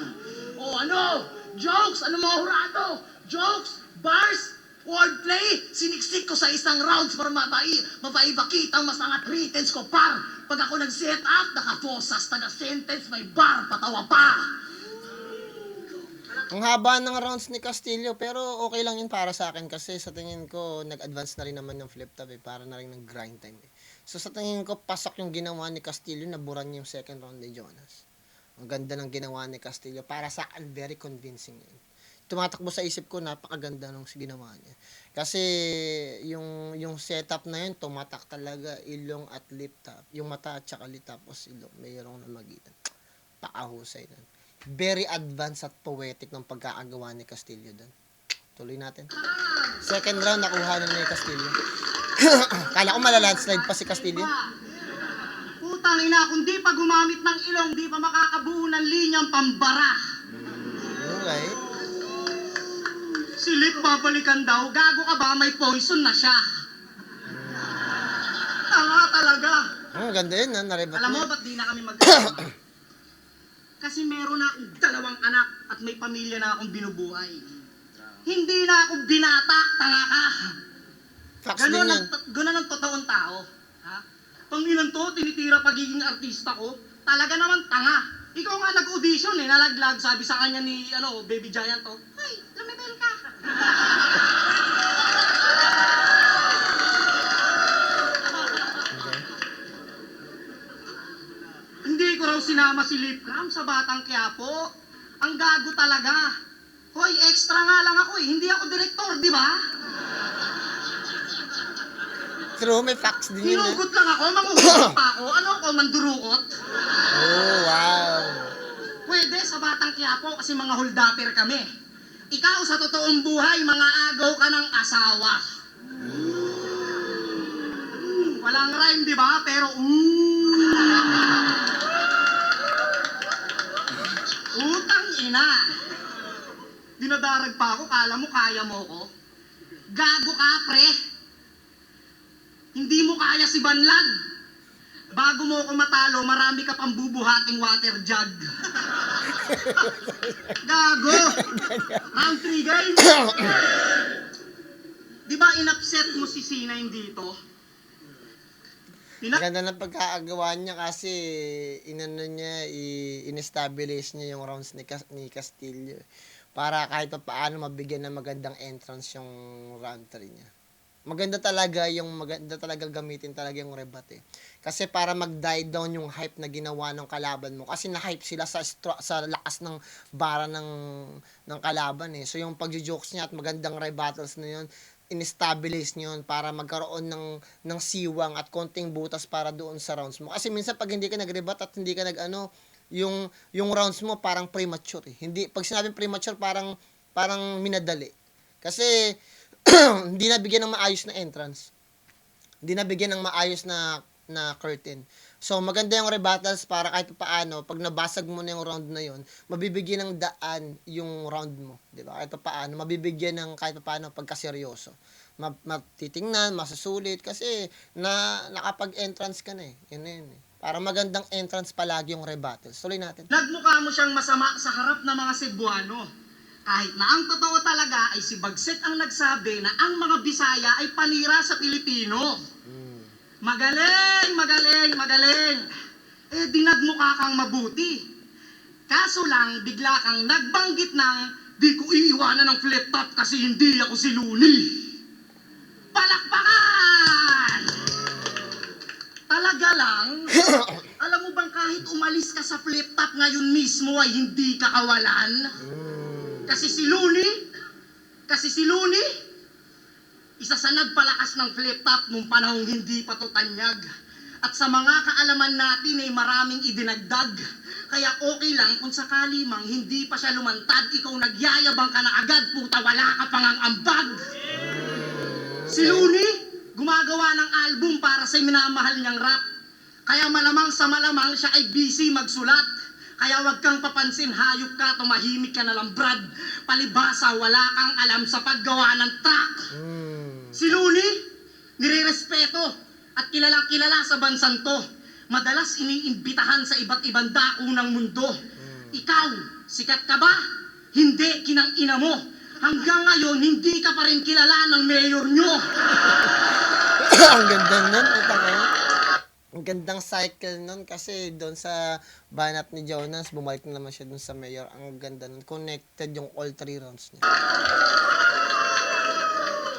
O ano? Jokes? Ano mga hurado? Jokes? Bars? Wordplay? Siniksik ko sa isang rounds para mapaibakita ang masangat returns ko, par. Pag ako nag-set up, nakafosas, taga-sentence, may bar, patawa pa. Ang haba ng rounds ni Castillo, pero okay lang yun para sa akin kasi sa tingin ko, nag-advance na rin naman yung flip top para na rin nag-grind time So sa tingin ko, pasok yung ginawa ni Castillo, naburan niya yung second round ni Jonas. Ang ganda ng ginawa ni Castillo. Para sa akin, very convincing yun. Tumatakbo sa isip ko, napakaganda nung ginawa niya. Kasi yung setup na yun, tumatak talaga ilong at lip top. Yung mata at saka lip tapos ilong, mayroong na magitan. Pakahusay nun. Very advanced at poetic ng pagkakagawa ni Castillo doon. Tuloy natin. Second round, nakuha na ni Castillo. Kala ko malalandslide pa si Castillo. Putang ina, kung di pa gumamit ng ilong, di pa makakabuo ng linyang pambara. Okay. Si Lip babalikan daw, gago ka ba, may poison na siya. Tanga talaga. Ganda yun, narebat Alam mo, niya. ba't di na kami mag Kasi meron na akong 2 anak at may pamilya na akong binubuhay. Hindi na ako binata, tanga ka. Facts din yan. Ganun ang totoong tao. Ha? Pangilan to, tinitira pagiging artista ko. Talaga naman tanga. Ikaw nga nag-audition nalaglag, sabi sa kanya ni Baby Giant to, "Hoy, lumibel ka." Hindi ko raw sinama si Lip Clam sa Batang Quiapo. Ang gago talaga. Hoy, extra nga lang ako eh. Hindi ako direktor, di ba? True, may facts din yun. Hinugot lang ako, manguhugot pa ako. Ano ako, mandurukot? Oh, wow. Pwede sa Batang Quiapo kasi mga holdapper kami. Ikaw sa totoong buhay, mga agaw ka ng asawa. Walang rhyme, di ba? Pero, utang ina. Dinadarag pa ako, kala mo kaya mo ko. Gago ka, pre. Hindi mo kaya si Banlag. Bago mo ako matalo, marami ka pang bubuhating water jug. Gago! Round 3 guys! Di ba inupset mo si Sinay dito? Ganda ng pagkakagawa niya kasi in-establish niya yung rounds ni Castillo. Para kahit pa paano mabigyan ng magandang entrance yung round 3 niya. Maganda talaga gamitin talaga yung rebat eh. Kasi para mag-die down yung hype na ginawa ng kalaban mo. Kasi na-hype sila sa lakas ng bara ng kalaban eh. So yung pag-jokes niya at magandang rebattles na yun, in-establish nyo para magkaroon ng siwang at konting butas para doon sa rounds mo. Kasi minsan pag hindi ka nag-rebat at hindi ka yung rounds mo parang premature eh. Pag sinabing premature parang minadali. Kasi hindi nabigyan ng maayos na entrance. Hindi nabigyan ng maayos na curtain. So maganda yung rebattles para kahit paano pag nabasag mo na yung round na yon, mabibigyan ng daan yung round mo, 'di ba? Kahit paano mabibigyan ng kahit paano pagkaseryoso. Matitingnan, masusulit kasi nakapag-entrance ka na eh. Yun eh. Para magandang entrance palagi yung rebattles. Tuloy natin. Nagmukha mo siyang masama sa harap ng mga Cebuano. Kahit na ang totoo talaga ay si Bagsik ang nagsabi na ang mga Bisaya ay panira sa Pilipino. Magaling, magaling, magaling. Eh, dinagmukha kang mabuti. Kaso lang, bigla kang nagbanggit ng di ko iiwanan ng flip top kasi hindi ako si Looney. Palakpakan! Talaga lang, alam mo bang kahit umalis ka sa flip top ngayon mismo ay hindi ka kawalan? Kasi si Looney, Isa sa nagpalakas ng flip top nung panahong hindi pa to tanyag. At sa mga kaalaman natin ay maraming idinagdag. Kaya okay lang kung sakali mang hindi pa siya lumantad, ikaw nagyayabang ka na agad, puta, wala ka pang ang ambag. Si Looney, gumagawa ng album para sa minamahal niyang rap. Kaya malamang sa malamang siya ay busy magsulat. Kaya wag kang papansin, hayop ka, tumahimik ka na lang, Brad. Palibasa, wala kang alam sa paggawa ng track. Si Looney, nirerespeto at kilalang kilala sa bansang to. Madalas iniimbitahan sa iba't ibang dako ng mundo. Ikaw, sikat ka ba? Hindi, kinang ina mo. Hanggang ngayon, hindi ka pa rin kilala ng mayor nyo. Ang ganda nun, utang ko. Ang gandang cycle nun kasi doon sa banat ni Jonas, bumalik na naman siya doon sa mayor. Ang ganda nun. Connected yung all 3 rounds niya.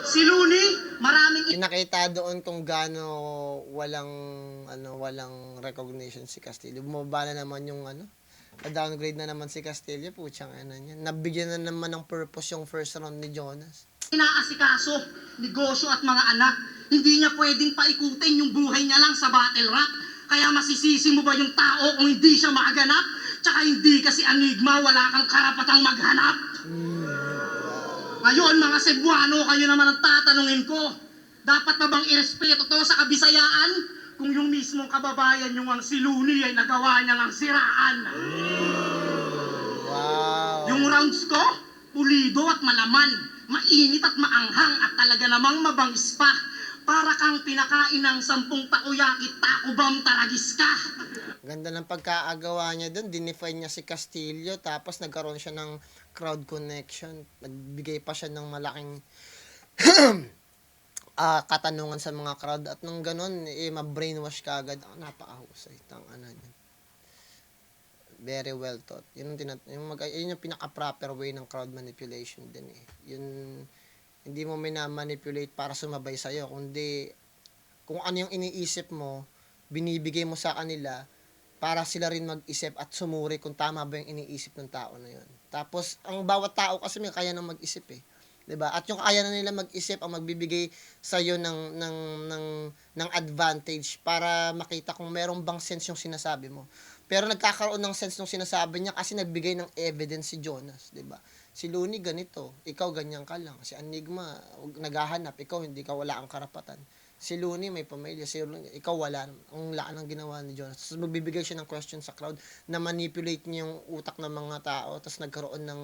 Si Looney, maraming Pinakita doon kung gaano walang recognition si Castillo. Bumaba na naman yung downgrade na naman si Castillo, putsang niya. Nabigyan na naman ng purpose yung first round ni Jonas. inaasikaso, negosyo at mga anak. Hindi niya pwedeng paikutin yung buhay niya lang sa battle rap. Kaya masisisi mo ba yung tao kung hindi siya maaganap? Tsaka hindi kasi Enigma, wala kang karapatang maghanap. Ngayon, mga Cebuano, kayo naman ang tatanungin ko. Dapat na bang irespeto to sa Kabisayaan? Kung yung mismong kababayan yung ang si Looney ay nagawa niyang ang siraan. Wow. Yung rounds ko, pulido at malaman, mainit at maanghang at talaga namang mabangis pa. Para kang pinakain ng 10 takoyaki, takubam taragis ka. Ganda ng pagkaagawa niya doon. Dinefine niya si Castillo. Tapos nagkaroon siya ng crowd connection. Nagbigay pa siya ng malaking katanungan sa mga crowd. At nung ganun, ma-brainwash ka agad. Napakahusay. Niya. Very well taught. Yun yung pinaka-proper way ng crowd manipulation din eh. Yun, hindi mo mina-manipulate para sumabay sa'yo. Kundi, kung ano yung iniisip mo, binibigay mo sa kanila para sila rin mag-isip at sumuri kung tama ba yung iniisip ng tao na yun. Tapos, ang bawat tao kasi may kaya nang mag-isip eh. 'Di ba? At yung kaya na nila mag-isip ang magbibigay sa iyo ng advantage para makita kung merong bang sense yung sinasabi mo. Pero nagkakaroon ng sense ng sinasabi niya kasi nagbigay ng evidence si Jonas, 'di ba? Si Looney ganito, ikaw ganyan ka lang. Si Enigma naghahanap, ikaw hindi ka, wala ang karapatan. Si Looney may pamilya, si Looney, ikaw wala. Ang laan ng ginawa ni Jonas. Tapos magbibigay siya ng question sa crowd na manipulate niya yung utak ng mga tao, tapos nagkaroon ng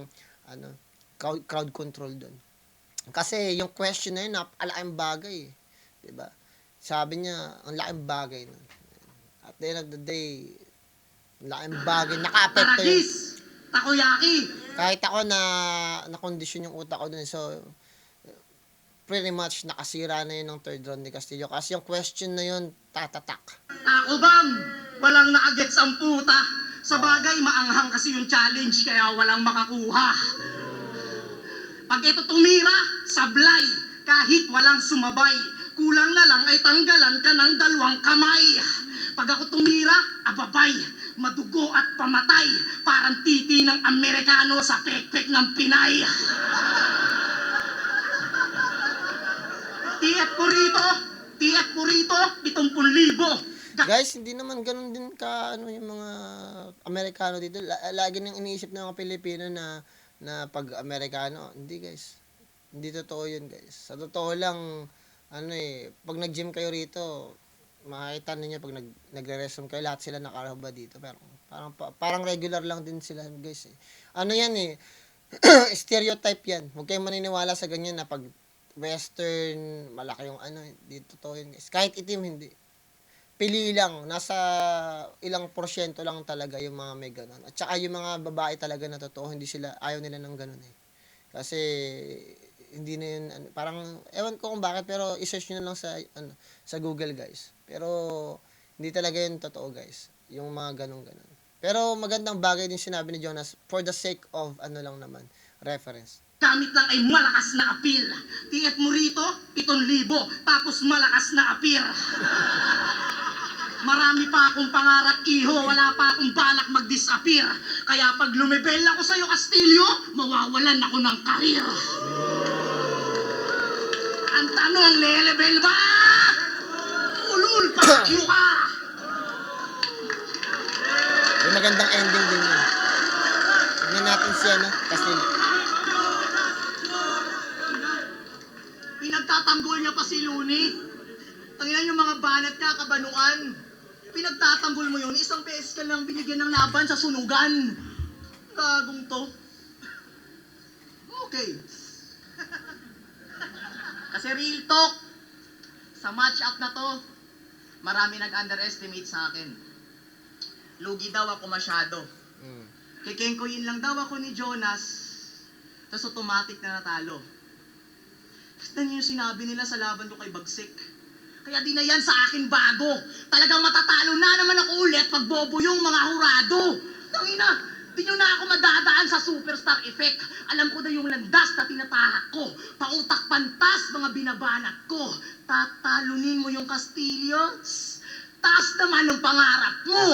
crowd control doon. Kasi yung question na yun, napakalaking bagay, 'di ba? Sabi niya, ang laking bagay nun. At the end of the day, laking bagay, naka-apekto yun. Taragis, takoyaki. Kahit ako na kondisyon yung utak ko dun. So, pretty much nakasira na yun ng third round ni Castillo. Kasi yung question na yun, tatatak. Takubam, walang naagets ang puta. Sa bagay, maanghang kasi yung challenge kaya walang makakuha. Pag ito tumira, sablay, kahit walang sumabay. Kulang na lang ay tanggalan ka ng 2 kamay. Pag ako tumira, ababay, madugo at pamatay. Parang titi ng Amerikano sa pekpek ng Pinay. Tiyak ko rito, 70,000. Guys, hindi naman ganun din ka yung mga Amerikano dito. Lagi nang iniisip ng mga Pilipino na pag Amerikano, hindi guys. Hindi totoo yun guys. Sa totoo lang, pag nag-gym kayo rito, makikita ninyo pag nagre-restroom kayo, lahat sila nakaraba dito. Pero parang regular lang din sila guys eh. Yan eh, stereotype yan. Huwag kayong maniniwala sa ganyan na pag western, malaki yung dito totoo yun guys. Kahit itim, hindi. Pili lang, nasa ilang porsyento lang talaga yung mga may ganun. At saka yung mga babae talaga na totoo, ayaw nila ng ganun eh. Kasi, hindi na yun, parang, ewan ko kung bakit, pero isearch nyo na lang sa Google guys. Pero, hindi talaga yun totoo guys. Yung mga ganun-ganun. Pero, magandang bagay din sinabi ni Jonas, for the sake of, lang naman, reference. Gamit lang ay malakas na appeal. Tiyak mo rito, 7,000, tapos malakas na appeal. Marami pa akong pangarap, iho, wala pa akong balak mag-disappear. Kaya pag lumibel ako sa'yo, Castillo, mawawalan ako ng karir. Ang tanong, le-level ba? Ulul, pakyo ka! May magandang ending din yun. Tingnan natin siya, no? Castillo. Pinagtatanggol niya pa si Looney. Tanginan yung mga banat ka, kabanuan. Pinagtatanggol mo yun, isang beses ka lang binigyan ng laban sa sunugan. Kagong to. Okay. Kasi real talk, sa match-up na to, marami nag-underestimate sa akin. Lugi daw ako masyado. Mm. Kikengkoyin lang daw ako ni Jonas, tapos automatic na natalo. Yan yung sinabi nila sa laban ko kay Bagsik. Kaya di na yan sa akin bago. Talagang matatalo na naman ako ulit pag bobo yung mga hurado. Tangina, di nyo na ako madadaan sa superstar effect. Alam ko na yung landas na tinatahak ko. Pautak pantas mga binabanat ko. Tatalunin mo yung Castillo. Taas naman ang pangarap mo.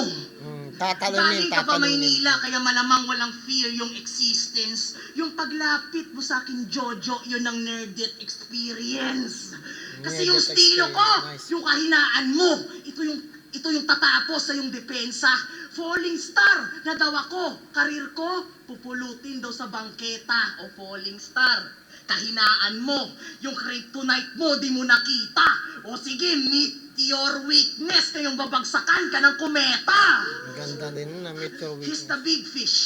Tatalunin, Galing ka pa tatalunin. Maynila, kaya malamang walang fear yung existence. Yung paglapit mo sa akin, Jojo, yun ang nerdit experience. Kasi yung Nerdit estilo ko, experience, nice. yung kahinaan mo, ito yung tatapos sa yung depensa. Falling star na daw ako, karir ko, pupulutin daw sa bangketa o falling star. Kahinaan mo, yung kryptonite mo, di mo nakita. O sige, meet your weakness, kayong babagsakan ka ng kometa. Ang ganda din na meet your He's weakness. the big fish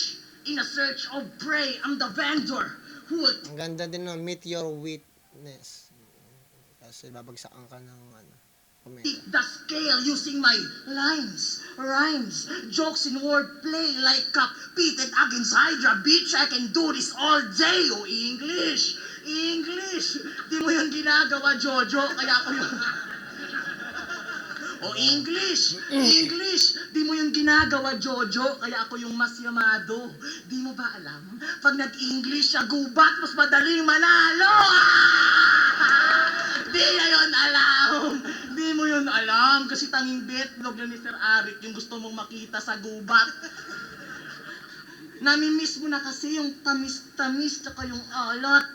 in a search of prey. I'm the vendor who will Ang ganda din na meet your weakness. Kasi babagsakan ka ng ano, kometa. tip the scale using my lines, rhymes, jokes in wordplay like Peter against Hydra. Bitch, I can do this all day. Oh, English! English! Di mo yung ginagawa, Jojo. Kaya ako yung... O English! English! Di mo yung ginagawa, Jojo, kaya ako yung mas yamado. Di mo ba alam? Pag nag-English siya, gubat, mas madaling manalo! Di na yun alam! Di mo yun alam, kasi tanging betlog na ni Sir Arik yung gusto mong makita sa gubat. Namimiss mo na kasi yung tamis-tamis tsaka yung alat.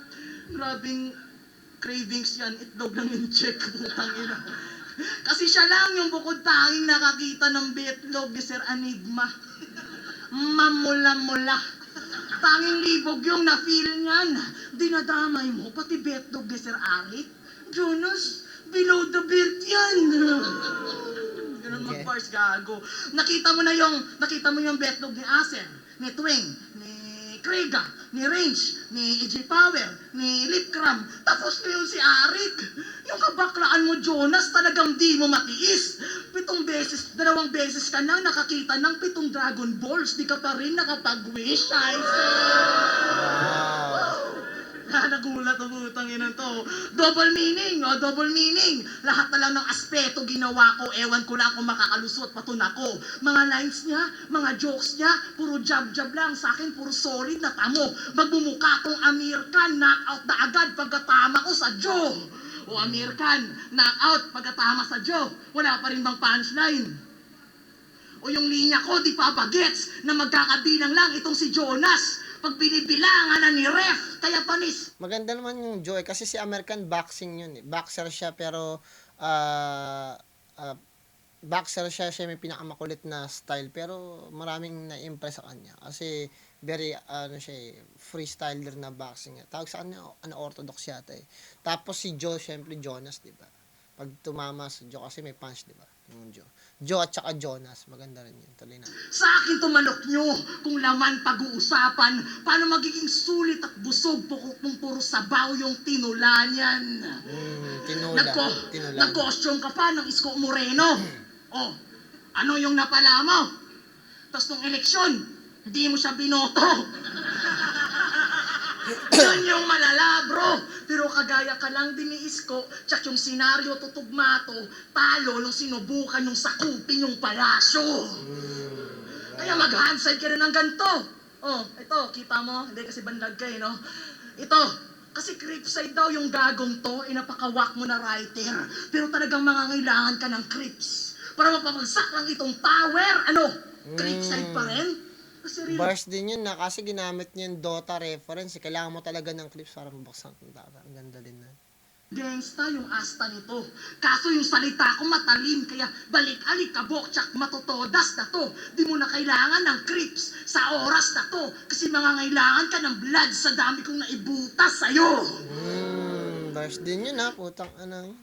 Grabing cravings yan, itlog lang yung check. Putang ina. Kasi siya lang yung bukod tanging nakakita ng betlog ni Sir Enigma. Mamula-mula. Tanging libog yung na-feel niyan. Dinadamay mo, pati betlog ni Sir Arik. Jonas, below the belt yan. Ganun mag-bars, gago. Nakita mo yung betlog ni Acer, ni Twing, ni Kriga, ni Range, ni EJ Power, ni Lipcram. Tapos na yun si Arik. Yung kabaklaan mo, Jonas, talagang di mo matiis. 2 beses ka na nakakita ng 7 Dragon Balls. Di ka pa rin nakapag-wish, ay nagulat ang putang ina to. Double meaning, double meaning. Lahat na lang ng aspeto ginawa ko. Ewan ko lang kung makakalusot pa ako. Mga lines niya, mga jokes niya, puro jab-jab lang. Sa akin, puro solid na tamo. Magbumuka tong Amir Khan, knockout na agad pagkatama ko sa Joe. O Amir Khan, knockout pagkatama sa Joe. Wala pa rin bang punchline? O yung linya ko, di pa bagets na magkakabilang lang itong si Jonas. Pag binibilangan na ni Ref, kaya panis. Maganda naman yung Joy kasi si American boxing yun eh. Boxer siya pero boxer siya may pinakamakulit na style pero maraming na-impress sa kanya kasi very freestyler na boxing. Tawag sa kanya orthodox yata eh. Tapos si Joe, syempre Jonas, di ba? Pag tumama sa Joe kasi may punch, di ba? Yung Joe at saka Jonas, maganda rin yun. Tuloy na. Sa akin tumanok nyo, kung laman pag-uusapan, paano magiging sulit at busog kung puro sabaw yung tinulan yan. Tinula. Nag-costume ka pa ng Isko Moreno. Oh, ano yung napala mo? Tapos nung eleksyon, hindi mo siya binoto. Yun yung malala, bro. Pero kagaya ka lang din ni Isko, tsak yung senaryo tutugma to, talo nung sinubukan yung sakupin yung palasyo. Kaya mag-handside ka rin ng ganito. Oh, ito, kita mo? Hindi kasi bandag ka no? Ito, kasi creepside daw yung gagong to, napakawak mo na writer. Pero talagang mangangailangan ka ng creeps. Para mapamagsak lang itong tower. Ano? Creepside pa rin? Kasi Bars din yun na kasi ginamit niya yung Dota reference. Kailangan mo talaga ng clips para mabuksan ng Dota. Ang ganda din na. Gangsta yung asta nito. Kaso yung salita ko matalim, kaya balik-alik kabok, tsak matotodas na to. Di mo na kailangan ng creeps sa oras na to. Kasi mangangailangan ka ng blood sa dami kong naibutas sa'yo. Bars din yun ha, putang ano yun.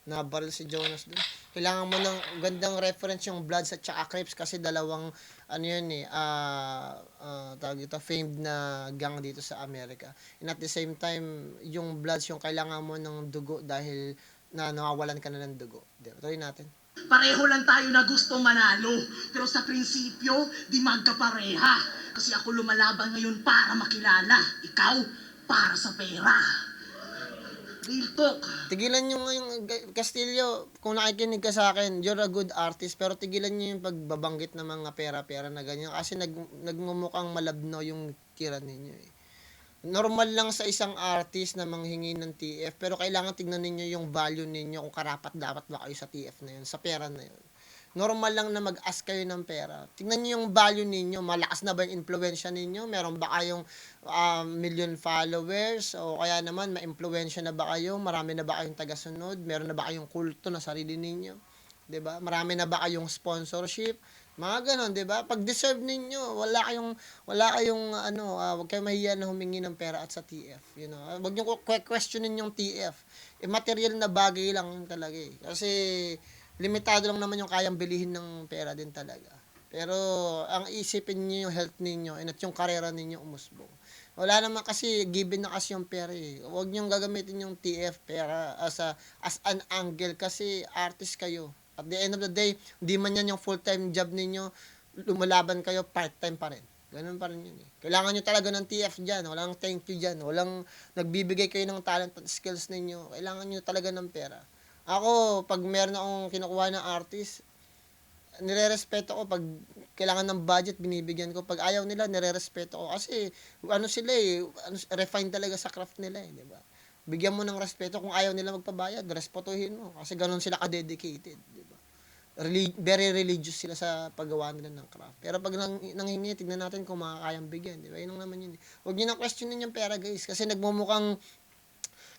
Nabaril si Jonas dun. Kailangan mo ng gandang reference yung Bloods at saka Crips kasi dalawang ano yun tawag ito, famed na gang dito sa Amerika. And at the same time, yung Bloods yung kailangan mo ng dugo dahil nawawalan ka na ng dugo. Tuloy natin. Pareho lang tayo na gusto manalo. Pero sa prinsipyo, di magkapareha. Kasi ako lumalaban ngayon para makilala. Ikaw, para sa pera. Real talk. Tigilan nyo ngayong Castillo, kung nakikinig ka sa akin, you're a good artist, pero tigilan nyo yung pagbabanggit ng mga pera-pera na ganyan. Kasi nagmumukhang malabno yung kiran ninyo eh. Normal lang sa isang artist na manghingi ng TF, pero kailangan tignan ninyo yung value ninyo kung karapat dapat ba kayo sa TF na yun, sa pera na yun. Normal lang na mag-ask kayo ng pera. Tignan nyo yung value ninyo. Malakas na ba yung influensya ninyo? Meron ba kayong million followers? O kaya naman, ma-influensya na ba kayo? Marami na ba kayong tagasunod? Meron na ba kayong kulto na sarili ninyo? 'Di ba? Marami na ba kayong sponsorship? Mga ganon, 'di ba? Pag deserve ninyo, wala kayong wag kayong mahiya na humingi ng pera at sa TF, you know. Wag niyo questionin yung TF. Material na bagay lang yun talaga eh. Kasi limitado lang naman yung kayang bilihin ng pera din talaga. Pero ang isipin niyo yung health ninyo at yung karera ninyo umusbong. Wala naman kasi given na kasi yung pera eh. Huwag niyo gagamitin yung TF pera as an angle kasi artist kayo. At the end of the day, hindi man yan yung full-time job ninyo, lumalaban kayo, part-time pa rin. Ganun pa rin yun eh. Kailangan nyo talaga ng TF dyan. Walang thank you dyan. Walang nagbibigay kayo ng talent at skills ninyo. Kailangan nyo talaga ng pera. Ako, pag meron akong kinukuha ng artist, nire-respeto ko. Pag kailangan ng budget, binibigyan ko. Pag ayaw nila, nire-respeto ko. Kasi, sila eh, refine talaga sa craft nila eh, di ba? Bigyan mo ng respeto. Kung ayaw nila magpabayad, respetuhin mo. Kasi ganun sila ka-dedicated, di ba? Very religious sila sa paggawa nila ng craft. Pero pag nanghingi, tignan natin kung makakayang bigyan, di ba? Yun naman yun. Huwag nyo na questionin yung pera, guys. Kasi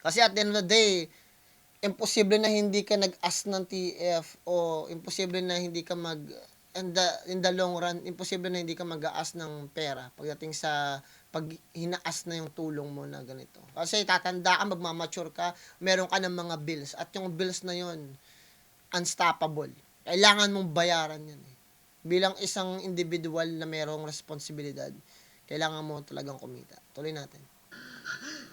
kasi at the end of the day, imposible na hindi ka nag-ask ng TF o imposible na hindi ka in the long run, imposible na hindi ka mag-ask ng pera pagdating sa pag hinaas na yung tulong mo na ganito. Kasi tatanda ka, magmamature ka, meron ka ng mga bills at yung bills na yun, unstoppable. Kailangan mong bayaran yan eh. Bilang isang individual na merong responsibilidad, kailangan mo talagang kumita. Tuloy natin.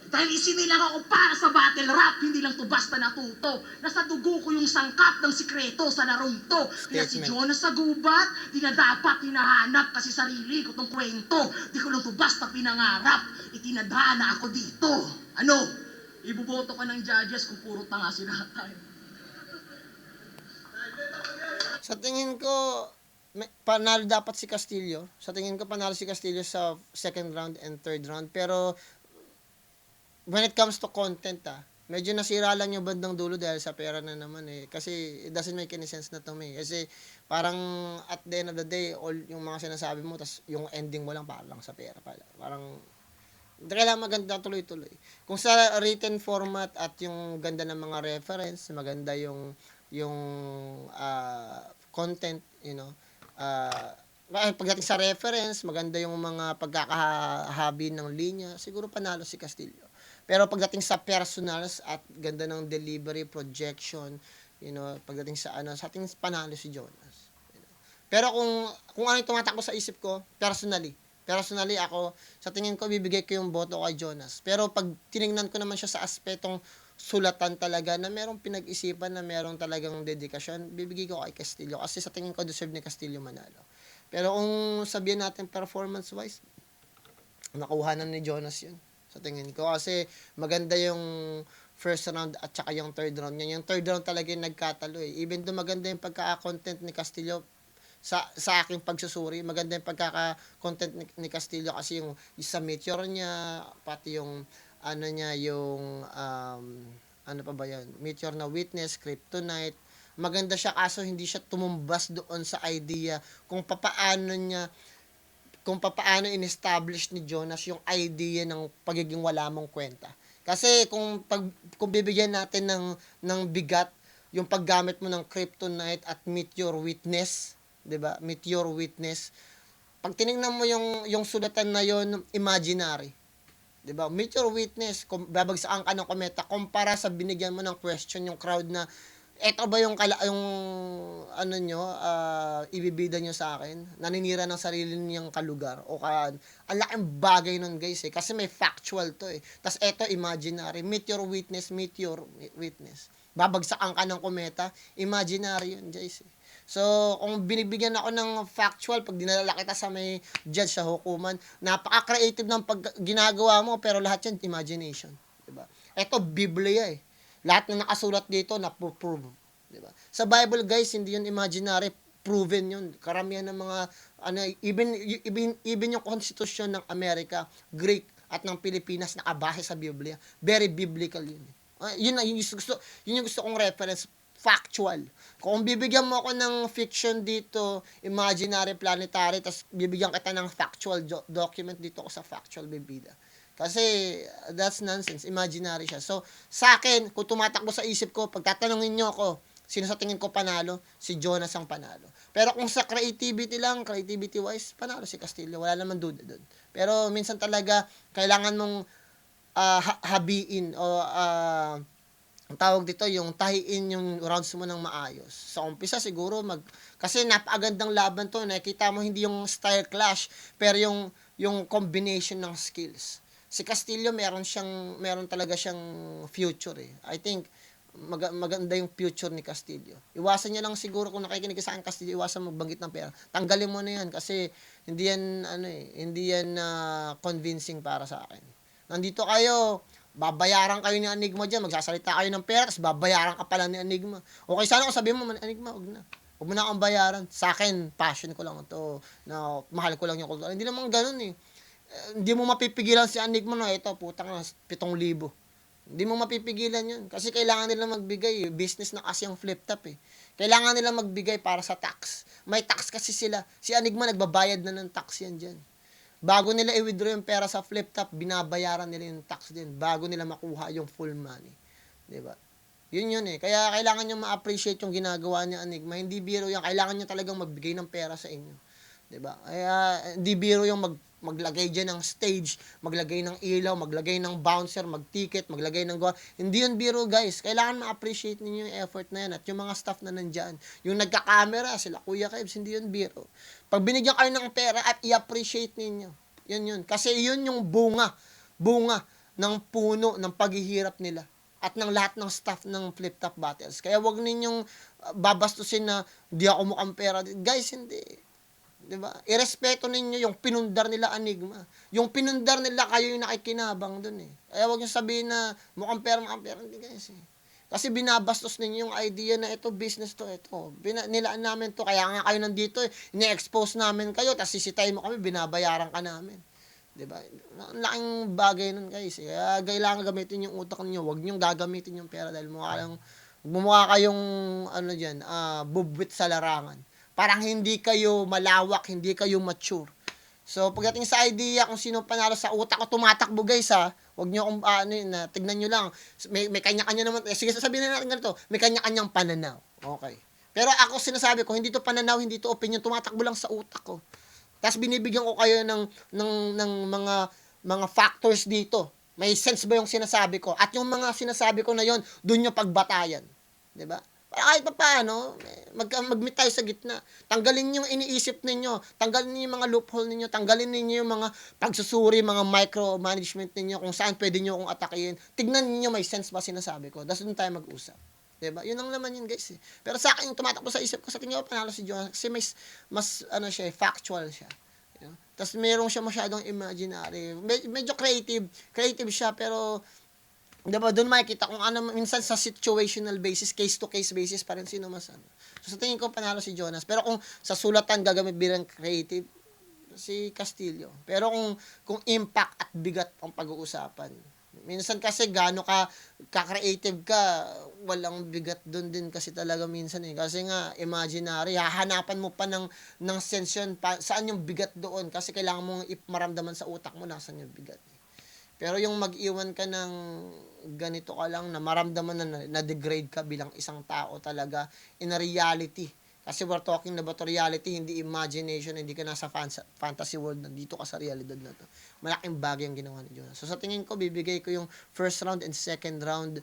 Dahil isinilang ako para sa battle rap, hindi lang to basta natuto. Nasa dugo ko yung sangkap ng sikreto sa larong to. Kaya si Statement. Jonas sa gubat, di na dapat hinahanap kasi sarili ko tong kwento. Di ko lang to basta pinangarap, itinadhana ako dito. Ano? Ibuboto ka ng judges kung puro tanga si Natay. Sa tingin ko, panalo dapat si Castillo. Sa tingin ko, panalo si Castillo sa second round and third round. Pero, when it comes to content, medyo nasira lang yung bandang dulo dahil sa pera na naman eh. Kasi, it doesn't make any sense na to me. Kasi, parang, at the end of the day, all yung mga sinasabi mo, tas yung ending mo lang, parang sa pera pala. Parang, hindi kailangan maganda tuloy-tuloy. Kung sa written format at yung ganda ng mga reference, maganda yung content, you know, pagdating sa reference, maganda yung mga pagkakahabi ng linya, siguro panalo si Castillo. Pero pagdating sa personals at ganda ng delivery, projection, you know, pagdating sa sa ating panalo si Jonas. You know. Pero kung ano yung tumatakbo sa isip ko, personally ako, sa tingin ko, bibigay ko yung boto kay Jonas. Pero pag tiningnan ko naman siya sa aspetong sulatan talaga, na merong pinag-isipan, na merong talagang dedikasyon, bibigay ko kay Castillo. Kasi sa tingin ko, deserve ni Castillo manalo. Pero kung sabihin natin performance-wise, nakuha na ni Jonas yun. Sa tingin ko. Kasi maganda yung first round at saka yung third round. Yung third round talaga yung nagkatalo eh. Even though maganda yung pagka-content ni Castillo, sa aking pagsusuri, maganda yung pagkaka-content ni Castillo kasi yung sa Meteor niya, pati yung ano pa ba yan? Meteor na Witness, Kryptonite. Maganda siya kaso hindi siya tumumbas doon sa idea kung papaano in-establish ni Jonas yung idea ng pagiging wala mong kwenta. Kasi kung bibigyan natin ng bigat yung paggamit mo ng kryptonite at meteor witness, 'di ba? Meteor witness. Pag tiningnan mo yung sulatan na yon, imaginary. 'Di ba? Meteor witness, kung babagsakan ka ng kometa kumpara sa binigyan mo ng question yung crowd na eto ba yung ano nyo, ibibida nyo sa akin? Naninira ng sarili niyang kalugar. O ang laking bagay nun guys eh. Kasi may factual to eh. Tas eto imaginary. Meteor witness. Babagsakan ka ng kometa, imaginary yun guys eh. So, kung binibigyan ako ng factual, pag dinala kita sa may judge sa hukuman, napaka-creative ng ginagawa mo, pero lahat yan, imagination. Diba? Ito, Biblia eh. Lahat na nakasulat dito, napoprove. Diba? Sa Bible, guys, hindi yun imaginary, proven yun. Karamihan ng mga, even yung konstitusyon ng Amerika, Greek, at ng Pilipinas, nakabase sa Biblia. Very biblical yun. Yun yung gusto kong reference, factual. Kung bibigyan mo ako ng fiction dito, imaginary, planetary, tapos bibigyan kita ng factual document dito ako sa factual bibida. Kasi that's nonsense, imaginary siya. So, sa akin, kung tumatakbo sa isip ko, pag tatanungin nyo ako, sino sa tingin ko panalo? Si Jonas ang panalo. Pero kung sa creativity lang, creativity-wise, panalo si Castillo. Wala naman duda doon. Pero minsan talaga, kailangan mong habiin o ang tawag dito, yung tahiin yung rounds mo ng maayos. Sa umpisa siguro, kasi napakagandang laban to. Nakikita mo hindi yung style clash, pero yung combination ng skills. Si Castillo, meron talaga siyang future eh. I think, maganda yung future ni Castillo. Iwasan niya lang siguro, kung nakikinig sa akin Castillo, iwasan magbanggit ng pera. Tanggalin mo na yan, kasi hindi yan convincing para sa akin. Nandito kayo, babayaran kayo ni Enigma dyan, magsasalita kayo ng pera, tapos babayaran ka pala ni Enigma. Okay, sana kung sabihin mo, Enigma, huwag na. Huwag mo na akong bayaran. Sa akin, passion ko lang ito, na mahal ko lang yung kultura. Hindi naman ganun eh. Hindi mo mapipigilan si Enigma na ito, putang na, 7,000. Hindi mo mapipigilan yun. Kasi kailangan nila magbigay. Business na kasi yung flip top eh. Kailangan nila magbigay para sa tax. May tax kasi sila. Si Enigma nagbabayad na ng tax yan dyan. Bago nila i-withdraw yung pera sa flip top, binabayaran nila yung tax din. Bago nila makuha yung full money. Diba? Yun eh. Kaya kailangan nyo ma-appreciate yung ginagawa ni Enigma. Hindi biro yan. Kailangan nyo talagang magbigay ng pera sa inyo. Diba? Kaya hindi biro yung maglagay dyan ng stage, maglagay ng ilaw, maglagay ng bouncer, mag-ticket, maglagay ng Hindi yun biro guys. Kailangan ma-appreciate ninyo yung effort na yan at yung mga staff na nandyan. Yung nagka-camera, sila Kuya Kebs, hindi yun biro. Pag binigyan kayo ng pera at i-appreciate ninyo. Yun. Kasi yun yung bunga ng puno ng paghihirap nila at ng lahat ng staff ng Flip Top Battles. Kaya wag ninyong babastusin na di ako mukhang pera. Guys, hindi. Diba? Irespeto ninyo yung pinundar nila Enigma. Yung pinundar nila, kayo yung nakikinabang dun eh. Kaya huwag nyo sabihin na mukhang pera. Hindi guys eh. Kasi binabastos ninyo yung idea na ito, business to, ito. Nilaan namin to, kaya nga kayo nandito eh. Ini-expose namin kayo, tapos sisitay mo kami, binabayaran ka namin. Diba? Ang laking bagay nun guys. Kaya kailangan gamitin yung utak niyo. Huwag nyo gagamitin yung pera dahil mukha kayong bubwit sa larangan. Parang hindi kayo malawak, hindi kayo mature. So, pagdating sa idea kung sino panalo sa utak ko tumatakbo guys ha, huwag nyo akong, tignan nyo lang. May kanya-kanya naman, sige sasabihin na natin ganito, may kanya-kanyang pananaw. Okay. Pero ako sinasabi ko, hindi to pananaw, hindi to opinion, tumatakbo lang sa utak ko. Tapos binibigyan ko kayo ng mga factors dito. May sense ba yung sinasabi ko? At yung mga sinasabi ko na yon, doon nyo pagbatayan. 'Di ba? Kahit pa paano, mag-meet tayo sa gitna. Tanggalin niyo yung iniisip ninyo. Tanggalin niyo yung mga loophole ninyo. Tanggalin niyo yung mga pagsusuri, mga micromanagement ninyo kung saan pwede niyo akong atakihin. Tignan niyo may sense ba sinasabi ko. Tapos doon tayo mag-usap. Diba? Yun ang naman yun guys eh. Pero sa akin, tumatakbo sa isip ko, sa tingin ko panalo si Jonas kasi mas factual siya. You know? Tapos meron siya masyadong imaginary. Medyo creative siya pero diba, doon makikita kung ano, minsan sa situational basis, case-to-case basis pa rin sino mas ano. So, sa tingin ko, panalo si Jonas. Pero kung sa sulatan gagamit bilang creative, si Castillo. Pero kung impact at bigat ang pag-uusapan, minsan kasi gaano ka-creative ka, walang bigat doon din kasi talaga minsan eh. Kasi nga, imaginary, hahanapan mo pa ng sense yun, saan yung bigat doon? Kasi kailangan mong maramdaman sa utak mo, nasan yung bigat eh. Pero yung mag-iwan ka ng ganito ka lang na maramdaman na na-degrade ka bilang isang tao talaga in a reality. Kasi we're talking about reality, hindi imagination, hindi ka nasa fantasy world, nandito ka sa realidad na to. Malaking bagay ang ginawa ni Jonas. So sa tingin ko, bibigay ko yung first round and second round,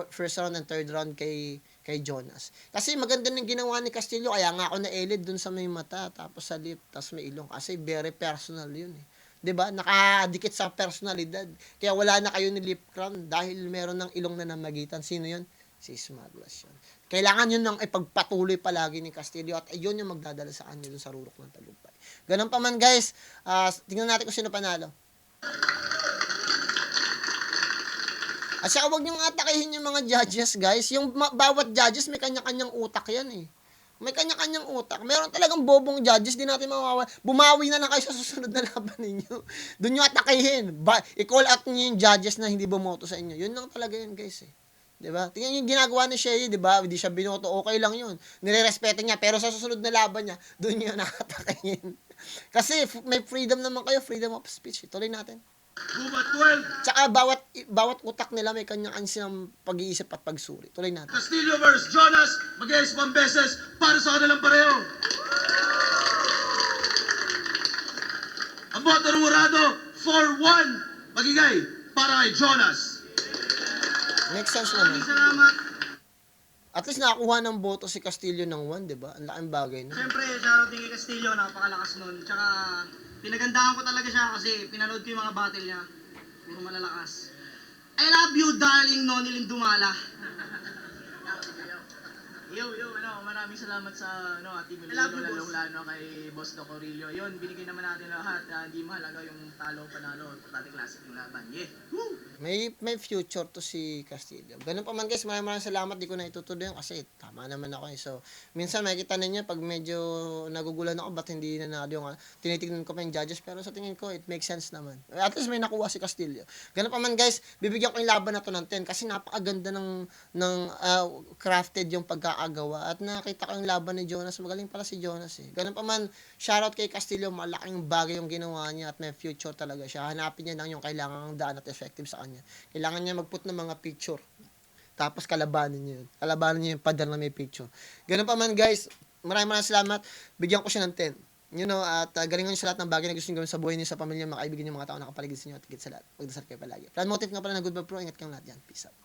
first round and third round kay Jonas. Kasi maganda ng ginawa ni Castillo, kaya nga ako na-elid dun sa may mata, tapos sa lip, tapos may ilong. Kasi very personal yun eh. 'Di ba? Nakadikit sa personalidad. Kaya wala na kayo ni lip crown dahil meron ng ilong na namagitan. Sino 'yon? Si Smuggles yun. Kailangan yun ng ipagpatuloy palagi ni Castillo at ayun yung magdadala sa kanya dun sa rurok ng tagumpay. Ganun pa man guys, tingnan natin kung sino panalo. At saka huwag niyong atakihin yung mga judges guys. Yung bawat judges may kanya-kanyang utak yan eh. May kanya-kanyang utak. Meron talagang bobong judges, di natin mawawa. Bumawi na lang kayo sa susunod na laban ninyo. Doon nyo atakihin. I-call out niyo yung judges na hindi bumoto sa inyo. Yun lang talaga yun guys eh. 'Di ba? Tingnan yung ginagawa ni Shea, 'di ba? Hindi siya binoto, okay lang 'yun. Nirerespeto niya, pero sa susunod na laban niya, doon niya nakatakin. Kasi may freedom naman kayo, freedom of speech. Tuloy natin. Gubat 12, Tsaka bawat utak nila may kanya-kanya silang pag-iisip at pagsuri. Tuloy natin. Castillo versus Jonas, mag-iis pang beses para sa kanilang pareho. Ang boto ng Murado, 4-1, magigay para kay Jonas. Makes sense naman. Maraming salamat. At least nakakuha ng boto si Castillo ng 1, 'di ba? Ang laking bagay na. Siyempre, shoutout din kay Castillo, napakalakas nun. Tsaka, pinagandahan ko talaga siya kasi pinanood ko yung mga battle niya. Puro malalakas. I love you, darling Noni Lindumala. Maraming salamat sa Team I love you, Ililo, boss. lalong-lalo kay Boss Doc Aurelio. Yun, binigay naman natin lahat. Hindi mahalaga yung talo o panalo. Importante classic yung laban. Yeah! Woo! May future to si Castillo. Ganun pa man guys, maraming salamat. Di ko na itutuloy yun kasi tama naman ako eh. So, minsan makikita ninyo pag medyo nagugulan ako, ba't hindi na yung tinitignan ko pa yung judges. Pero sa tingin ko, it makes sense naman. At least may nakuha si Castillo. Ganun pa man guys, bibigyan ko yung laban na to ng 10 kasi napakaganda ng crafted yung pagkakagawa. At nakita ko yung laban ni Jonas. Magaling pala si Jonas eh. Ganun pa man, shoutout kay Castillo. Malaking bagay yung ginawa niya at may future talaga siya. Hanapin niya lang yung kailangang daan at effective sa kanya. Kailangan niya mag-put ng mga picture. Tapos kalabanin niya yun. Kalabanin niya yung pader na may picture. Ganun pa man guys, maraming salamat. Bigyan ko siya ng 10. You know, at galingan niyo sa lahat ng bagay na gusto niyo gawin sa buhay niyo, sa pamilya, mga kaibigan niyo, mga tao na kapaligid sa inyo at higit sa lahat. Magdasal kayo palagi. Plan motive nga pala ng Good Vibe Pro. Ingat kayong lahat yan. Peace out.